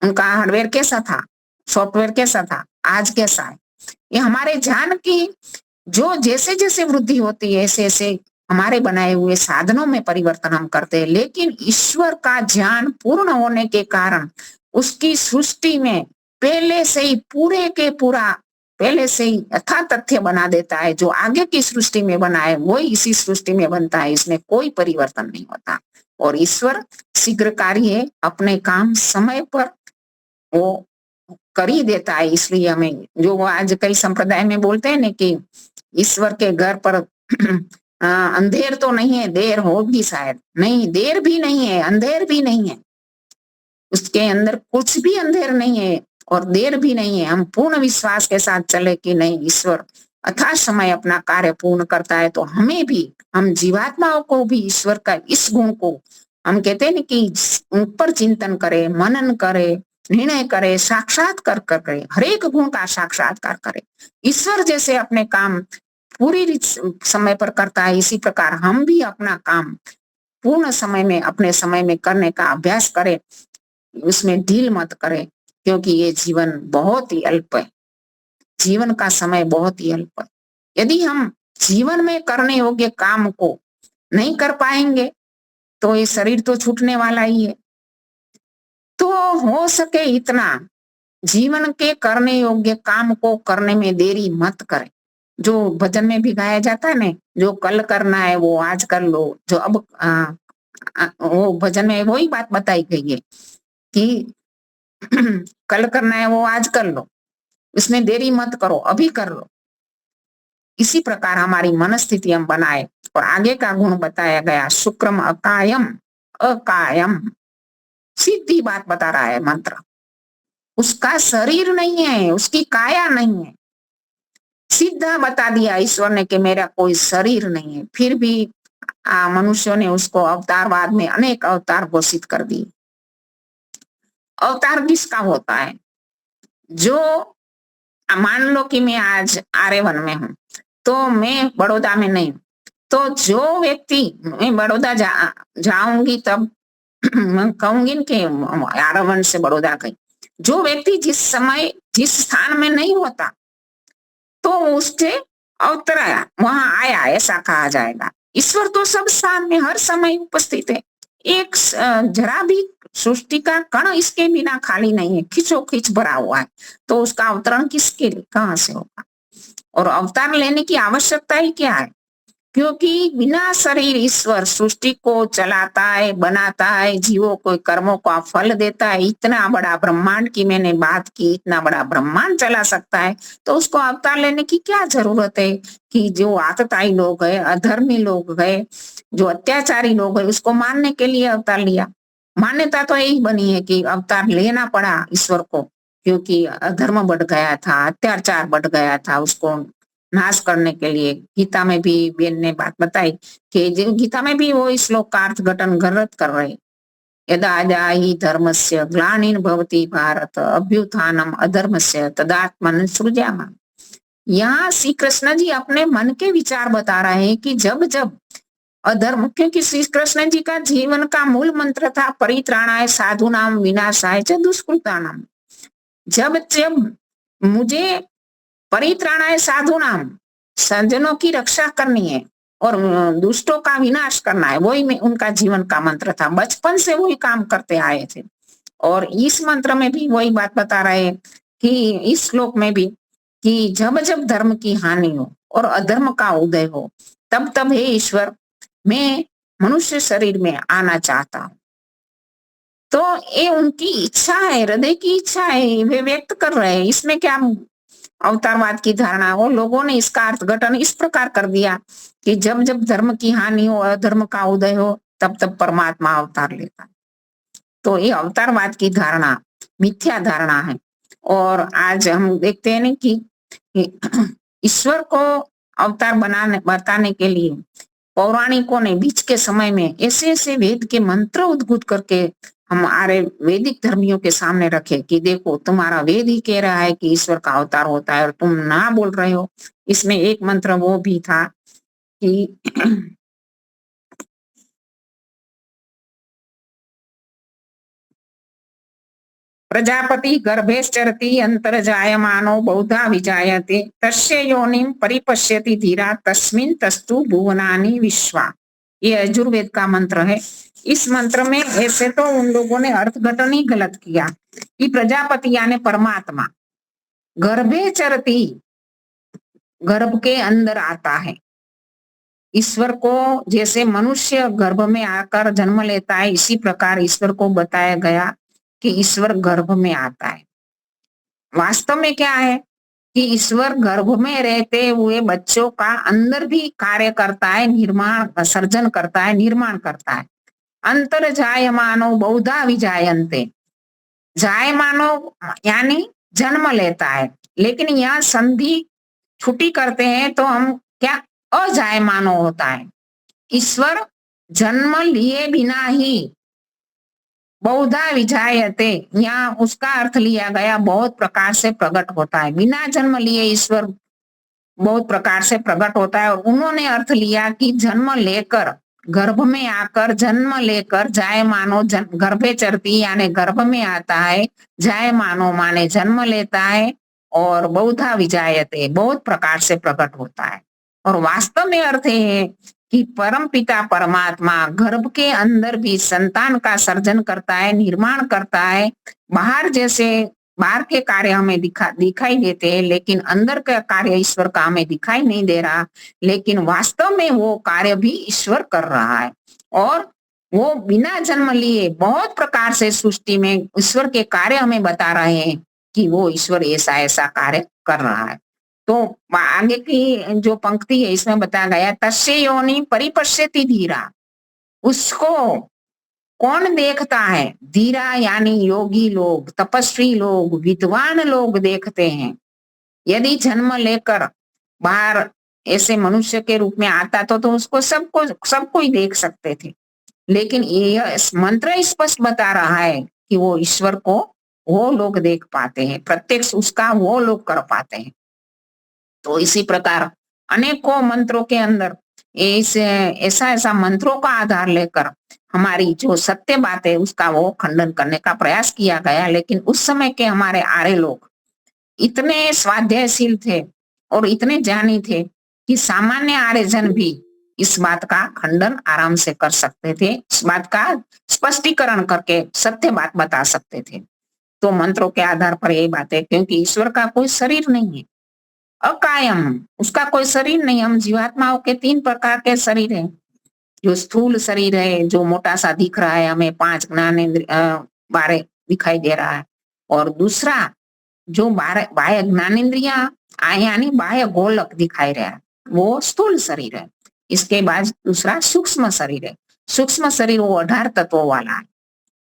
उनका हार्डवेयर कैसा था, सॉफ्टवेयर कैसा था, आज कैसा है। ये हमारे ज्ञान की जो जैसे जैसे वृद्धि होती है ऐसे ऐसे हमारे बनाए हुए साधनों में परिवर्तन हम करते हैं। लेकिन ईश्वर का ज्ञान पूर्ण होने के कारण उसकी सृष्टि में पहले से ही पूरे के पूरा पहले से ही यथा तथ्य बना देता है। जो आगे की सृष्टि में बना है वही इसी सृष्टि में बनता है, इसमें कोई परिवर्तन नहीं होता। और ईश्वर शीघ्रकारी है, अपने काम समय पर वो कर ही देता है। इसलिए हमें जो आज कई संप्रदाय में बोलते हैं ना कि ईश्वर के घर पर अंधेर तो नहीं है, देर होगी शायद, नहीं, देर भी नहीं है, अंधेर भी नहीं है, उसके अंदर कुछ भी अंधेर नहीं है और देर भी नहीं है। हम पूर्ण विश्वास के साथ चले कि नहीं, ईश्वर अथाह समय अपना कार्य पूर्ण करता है। तो हमें भी, हम जीवात्माओं को भी ईश्वर का इस गुण को हम कहते हैं ना कि उन पर चिंतन करे, मनन करे, निर्णय करे, साक्षात्कार करे, हर एक गुण का साक्षात्कार करे। ईश्वर जैसे अपने काम पूरी समय पर करता है, इसी प्रकार हम भी अपना काम पूर्ण समय में अपने समय में करने का अभ्यास करें, उसमें ढील मत करें, क्योंकि ये जीवन बहुत ही अल्प है, जीवन का समय बहुत ही अल्प है। यदि हम जीवन में करने योग्य काम को नहीं कर पाएंगे तो ये शरीर तो छूटने वाला ही है। तो हो सके इतना जीवन के करने योग्य काम को करने में देरी मत करें। जो भजन में भी गाया जाता है ना, जो कल करना है वो आज कर लो, जो अब वो भजन में वही बात बताई गई है कि कल करना है वो आज कर लो, इसमें देरी मत करो, अभी कर लो। इसी प्रकार हमारी मनस्थिति हम बनाए। और आगे का गुण बताया गया, शुक्रम अकायम अकायम, सीधी बात बता रहा है मंत्र। उसका शरीर नहीं है, उसकी काया नहीं है, सीधा बता दिया ईश्वर ने कि मेरा कोई शरीर नहीं है। फिर भी मनुष्यों ने उसको अवतारवाद में अनेक अवतार घोषित कर दिए। अवतार किसका होता है? जो मान लो कि मैं आज आर्यवन में हूं तो मैं बड़ौदा में नहीं, तो जो व्यक्ति, मैं बड़ौदा जाऊंगी तब मैं कहूंगी कि आर्यवन से बड़ौदा गई। जो व्यक्ति जिस समय जिस स्थान में नहीं होता तो उसके अवतराया, वहां आया, ऐसा कहा जाएगा। ईश्वर तो सब स्थान में हर समय उपस्थित है। एक जरा भी सृष्टि का कण इसके बिना खाली नहीं है, खिंचो खिंच भरा हुआ है। तो उसका अवतरण किसके लिए, कहां से होगा? और अवतार लेने की आवश्यकता ही क्या है? क्योंकि बिना शरीर ईश्वर सृष्टि को चलाता है, बनाता है, जीवों को कर्मों का फल देता है। इतना बड़ा ब्रह्मांड की मैंने बात की, इतना बड़ा ब्रह्मांड चला सकता है, तो उसको अवतार लेने की क्या जरूरत है कि जो आतताई लोग है, अधर्मी लोग है, जो अत्याचारी लोग है, उसको मारने के लिए अवतार लिया। मान्यता तो यही बनी है कि अवतार लेना पड़ा ईश्वर को, क्योंकि अधर्म बढ़ गया था, अत्याचार बढ़ गया था, उसको नाश करने के लिए। गीता में भी बेन ने बात बताई कि गीता में भी वो श्लोक का अर्थ घटन गलत कर रहे। यदा जाहि धर्मस्य ग्लानिर् भवति भारत अभ्युत्थानम अधर्मस्य तदात्मन सृजामा। यहाँ श्री कृष्ण जी अपने मन के विचार बता रहे हैं कि जब जब अधर्म, क्योंकि श्री कृष्ण जी का जीवन का मूल मंत्र था परित्राणाय साधुनाम विनाशाय च दुष्कृतानाम। जब जब मुझे परित्राणाय साधुनाम, सज्जनों की रक्षा करनी है और दुष्टों का विनाश करना है, वही उनका जीवन का मंत्र था। बचपन से वही काम करते आए थे। और इस मंत्र में भी वही बात बता रहे हैं कि इस श्लोक में भी कि जब जब धर्म की हानि हो और अधर्म का उदय हो, तब तब हे ईश्वर मैं मनुष्य शरीर में आना चाहता हूँ। तो ये उनकी इच्छा है, हृदय की इच्छा है, वे व्यक्त कर रहे हैं। इसमें क्या अवतारवाद की धारणा हो, लोगों ने इसका अर्थघटन इस प्रकार कर दिया कि जब जब धर्म की हानि हो, अधर्म का उदय हो, तब तब परमात्मा अवतार लेता है। तो ये अवतारवाद की धारणा मिथ्या धारणा है। और आज हम देखते हैं ना कि ईश्वर को अवतार बताने के लिए पौराणिकों ने बीच के समय में ऐसे ऐसे वेद के मंत्र उद्भूत करके हमारे वैदिक धर्मियों के सामने रखे कि देखो तुम्हारा वेद ही कह रहा है कि ईश्वर का अवतार होता है और तुम ना बोल रहे हो। इसमें एक मंत्र वो भी था कि प्रजापति गर्भेश्चरति अंतर्जायमानो बहुधा विजायते तस्य योनिं परिपश्यति धीरा तस्मिन् तस्तु भुवनानि विश्वा। ये यजुर्वेद का मंत्र है। इस मंत्र में ऐसे तो उन लोगों ने अर्थघटन ही गलत किया कि प्रजापति यानी परमात्मा गर्भे चरती, गर्भ के अंदर आता है। ईश्वर को जैसे मनुष्य गर्भ में आकर जन्म लेता है, इसी प्रकार ईश्वर को बताया गया कि ईश्वर गर्भ में आता है। वास्तव में क्या है कि ईश्वर गर्भ में रहते हुए बच्चों का अंदर भी कार्य करता है, निर्माण सर्जन करता है, निर्माण करता है। अंतर जायमानो बहुधा विजायन्ते, जायमानो यानी जन्म लेता है, लेकिन यहाँ संधि छुट्टी करते हैं तो हम क्या अजायमानो होता है। ईश्वर जन्म लिए बिना ही बहुधा विजायते, यहाँ उसका अर्थ लिया गया बहुत प्रकार से प्रकट होता है। बिना जन्म लिए ईश्वर बहुत प्रकार से प्रकट होता है। और उन्होंने अर्थ लिया कि जन्म लेकर, गर्भ में आकर जन्म लेकर, जायमानो गर्भे चरती यानी गर्भ में आता है, जायमानो माने जन्म लेता है, और बहुधा विजायते बहुत प्रकार से प्रकट होता है। और वास्तव में अर्थ है कि परम पिता परमात्मा गर्भ के अंदर भी संतान का सर्जन करता है, निर्माण करता है। बाहर जैसे बाहर के कार्य हमें दिखाई देते हैं, लेकिन अंदर का कार्य ईश्वर का हमें दिखाई नहीं दे रहा, लेकिन वास्तव में वो कार्य भी ईश्वर कर रहा है। और वो बिना जन्म लिए बहुत प्रकार से सृष्टि में ईश्वर के कार्य हमें बता रहे हैं कि वो ईश्वर ऐसा ऐसा कार्य कर रहा है। तो आगे की जो पंक्ति है इसमें बताया गया तस्य योनि परिपश्यति धीरा, उसको कौन देखता है? धीरा यानी योगी लोग, तपस्वी लोग, विद्वान लोग देखते हैं। यदि जन्म लेकर बाहर ऐसे मनुष्य के रूप में आता तो उसको सबको ही देख सकते थे, लेकिन यह मंत्र स्पष्ट बता रहा है कि वो ईश्वर को वो लोग देख पाते हैं, प्रत्यक्ष उसका वो लोग कर पाते हैं। तो इसी प्रकार अनेकों मंत्रों के अंदर ऐसा मंत्रों का आधार लेकर हमारी जो सत्य बात है उसका वो खंडन करने का प्रयास किया गया। लेकिन उस समय के हमारे आर्य लोग इतने स्वाध्यायशील थे और इतने ज्ञानी थे कि सामान्य आर्यजन भी इस बात का खंडन आराम से कर सकते थे, इस बात का स्पष्टीकरण करके सत्य बात बता सकते थे। तो मंत्रों के आधार पर यही बात है, क्योंकि ईश्वर का कोई शरीर नहीं है अकायम, उसका कोई शरीर नहीं। हम जीवात्माओं के 3 प्रकार के शरीर हैं। जो स्थूल शरीर है, जो मोटा सा दिख रहा है, हमें 5 ज्ञानेंद्रिय बारे दिखाई दे रहा है। और दूसरा जो बाह्य ज्ञानेंद्रिया यानी बाह्य गोलक दिखाई रहा है, वो स्थूल शरीर है। इसके बाद दूसरा सूक्ष्म शरीर है। सूक्ष्म शरीर वो 18 तत्वों वाला है,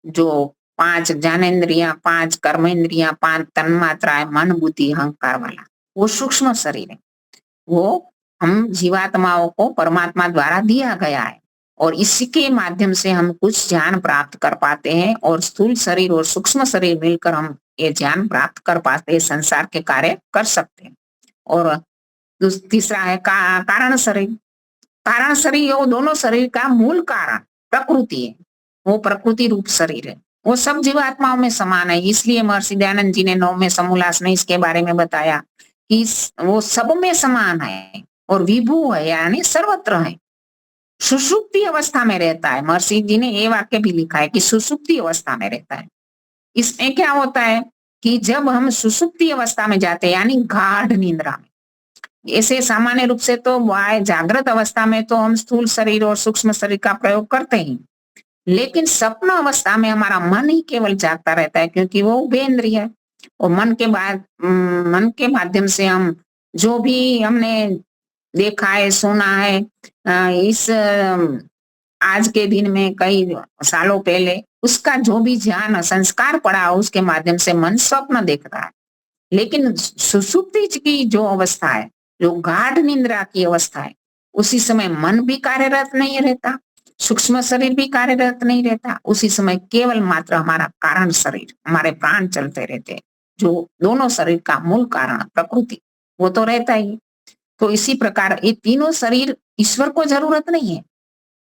जो 5 ज्ञानेंद्रिया, 5 कर्मेंद्रिया, 5 तन्मात्राएं, मन, बुद्धि, अहंकार वाला, वो सूक्ष्म शरीर है। वो हम जीवात्माओं को परमात्मा द्वारा दिया गया है और इसी के माध्यम से हम कुछ ज्ञान प्राप्त कर पाते हैं। और स्थूल शरीर और सूक्ष्म शरीर मिलकर हम ये ज्ञान प्राप्त कर पाते हैं, संसार के कार्य कर सकते हैं। और तीसरा है कारण शरीर। कारण शरीर वो दोनों शरीर का मूल कारण प्रकृति है, वो प्रकृति रूप शरीर है, वो सब जीवात्माओं में समान है। इसलिए महर्षि दयानंद जी ने 9वें समूलास में इसके बारे में बताया कि वो सब में समान है और विभू है, यानी सर्वत्र है। सुषुप्ति अवस्था में रहता है। महर्षि जी ने ये वाक्य भी लिखा है कि सुषुप्ति अवस्था में रहता है। इसमें क्या होता है कि जब हम सुषुप्ति अवस्था में जाते हैं, यानी गाढ़ निद्रा में, ऐसे सामान्य रूप से तो जागृत अवस्था में तो हम स्थूल शरीर और सूक्ष्म शरीर का प्रयोग करते हैं, लेकिन स्वप्न अवस्था में हमारा मन ही केवल जागता रहता है, क्योंकि वो उभेन्द्रिय है। और मन के माध्यम से हम जो भी हमने देखा है, सुना है, इस आज के दिन में कई सालों पहले, उसका जो भी ज्ञान संस्कार पड़ा, उसके माध्यम से मन स्वप्न देख रहा है। लेकिन सुषुप्ति की जो अवस्था है, जो गाढ़ निद्रा की अवस्था है, उसी समय मन भी कार्यरत नहीं रहता, सूक्ष्म शरीर भी कार्यरत नहीं रहता। उसी समय केवल मात्र हमारा कारण शरीर, हमारे प्राण चलते रहते हैं, जो दोनों शरीर का मूल कारण प्रकृति, वो तो रहता ही। तो इसी प्रकार ये तीनों शरीर ईश्वर को जरूरत नहीं है,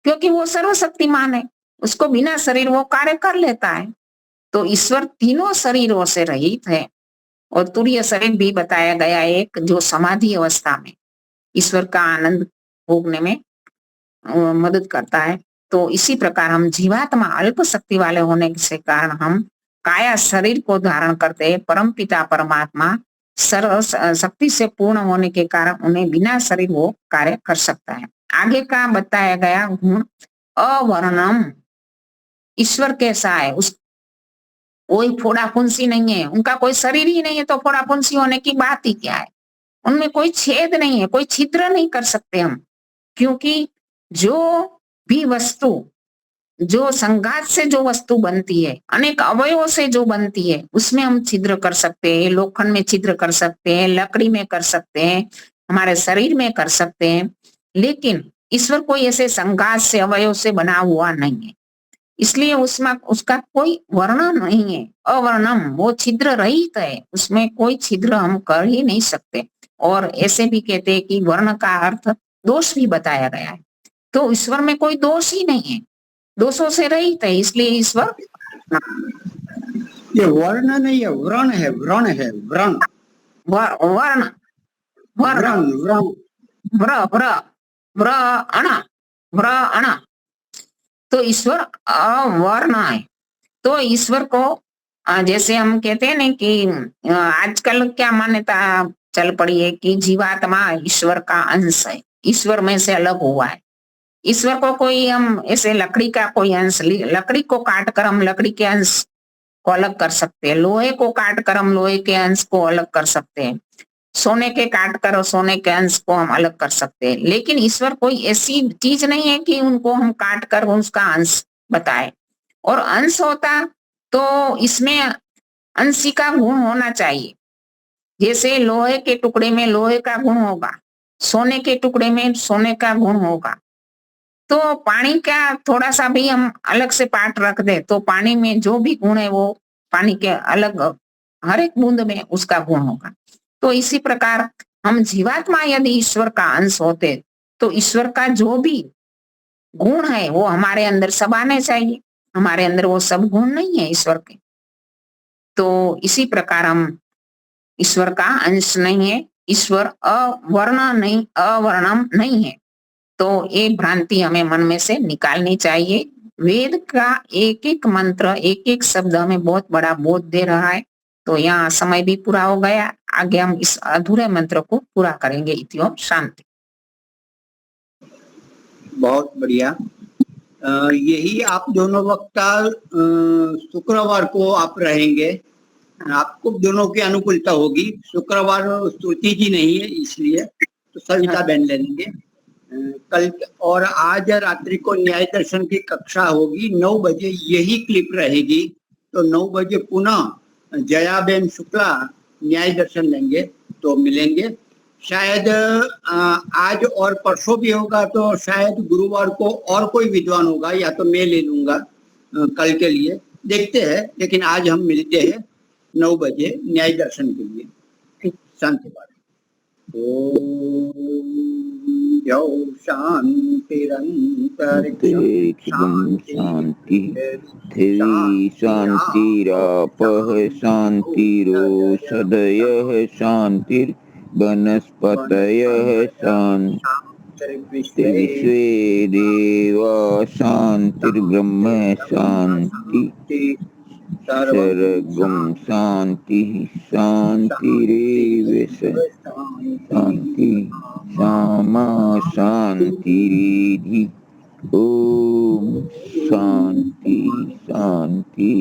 क्योंकि वो सर्वशक्तिमान है, उसको बिना शरीर वो कार्य कर लेता है। तो ईश्वर तीनों शरीरों से रहित है। और तुरीय शरीर भी बताया गया, एक जो समाधि अवस्था में ईश्वर का आनंद भोगने में मदद करता है। तो इसी प्रकार हम जीवात्मा अल्प शक्ति वाले होने से कारण हम काया शरीर को धारण करते हैं। परम पिता परमात्मा सर्व शक्ति से पूर्ण होने के कारण उन्हें बिना शरीर वो कार्य कर सकता है। आगे का बताया गया गुण अवर्णम, ईश्वर कैसा है, उस कोई फोड़ा फुंसी नहीं है, उनका कोई शरीर ही नहीं है, तो फोड़ा फुंसी होने की बात ही क्या है। उनमें कोई छेद नहीं है, कोई छिद्र नहीं कर सकते हम, क्योंकि जो भी वस्तु, जो संघात से जो वस्तु बनती है, अनेक अवयवों से जो बनती है, उसमें हम छिद्र कर सकते हैं। लोखंड में छिद्र कर सकते हैं, लकड़ी में कर सकते हैं, हमारे शरीर में कर सकते हैं, लेकिन ईश्वर कोई ऐसे संघात से अवयव से बना हुआ नहीं है। इसलिए उसमें उसका कोई वर्ण नहीं है, अवर्णम, वो छिद्र रहित है, उसमें कोई छिद्र हम कर ही नहीं सकते। और ऐसे भी कहते हैं कि वर्ण का अर्थ दोष भी बताया गया है, तो ईश्वर में कोई दोष ही नहीं है, दोषों से रहित है, इसलिए ईश्वर। ये वर्ण नहीं है, व्रण है, व्रण है, व्रण, वर्ण, व्रण, व्रण, व्र व्र व्र अण, तो ईश्वर अवर्ण है। तो ईश्वर को जैसे हम कहते हैं ना कि आजकल क्या मान्यता चल पड़ी है कि जीवात्मा ईश्वर का अंश है, ईश्वर में से अलग हुआ है। ईश्वर को कोई हम ऐसे लकड़ी का कोई अंश, लकड़ी को काट कर हम लकड़ी के अंश को अलग कर सकते हैं, लोहे को काट कर हम लोहे के अंश को अलग कर सकते हैं, सोने के काट कर सोने के अंश को हम अलग कर सकते हैं। लेकिन ईश्वर कोई ऐसी चीज नहीं है कि उनको हम काट कर उसका अंश बताए। और अंश होता तो इसमें अंशी का गुण होना चाहिए। जैसे लोहे के टुकड़े में लोहे का गुण होगा, सोने के टुकड़े में सोने का गुण होगा। तो पानी का थोड़ा सा भी हम अलग से पार्ट रख दे तो पानी में जो भी गुण है वो पानी के अलग हर एक बूंद में उसका गुण होगा। तो इसी प्रकार हम जीवात्मा यदि ईश्वर का अंश होते तो ईश्वर का जो भी गुण है वो हमारे अंदर सब आने चाहिए। हमारे अंदर वो सब गुण नहीं है ईश्वर के। तो इसी प्रकार हम ईश्वर का अंश नहीं है, ईश्वर अवर्ण नहीं, अवर्णम नहीं है। तो ये भ्रांति हमें मन में से निकालनी चाहिए। वेद का एक एक मंत्र, एक एक शब्द हमें बहुत बड़ा बोध दे रहा है। तो यहाँ समय भी पूरा हो गया। आगे हम इस अधूरे मंत्र को पूरा करेंगे। इति ओम शांति। बहुत बढ़िया। यही आप दोनों वक्ता शुक्रवार को आप रहेंगे। आपको दोनों की अनुकूलता होगी। शुक्रवार स्तुति जी नहीं है, इसलिए तो सविता बहन ले लेंगे कल। और आज रात्रि को न्याय दर्शन की कक्षा होगी 9 बजे, यही क्लिप रहेगी। तो 9 बजे पुनः जया बेन शुक्ला न्याय दर्शन लेंगे, तो मिलेंगे। शायद आज और परसों भी होगा, तो शायद गुरुवार को और कोई विद्वान होगा, या तो मैं ले लूंगा कल के लिए, देखते हैं। लेकिन आज हम मिलते हैं 9 बजे न्याय दर्शन के लिए। ठीक, शांति बात। ओम शांतिरंतरिक्षं शांति पृथिवी शांतिरापः शांतिरोषधयः शांतिर्वनस्पतयः शांतिर्विश्वे देवा शांतिर्ब्रह्म शांति सर्वं शांति शांतिरेव शांति सामा शांतिरिधि। ओम शांति शांति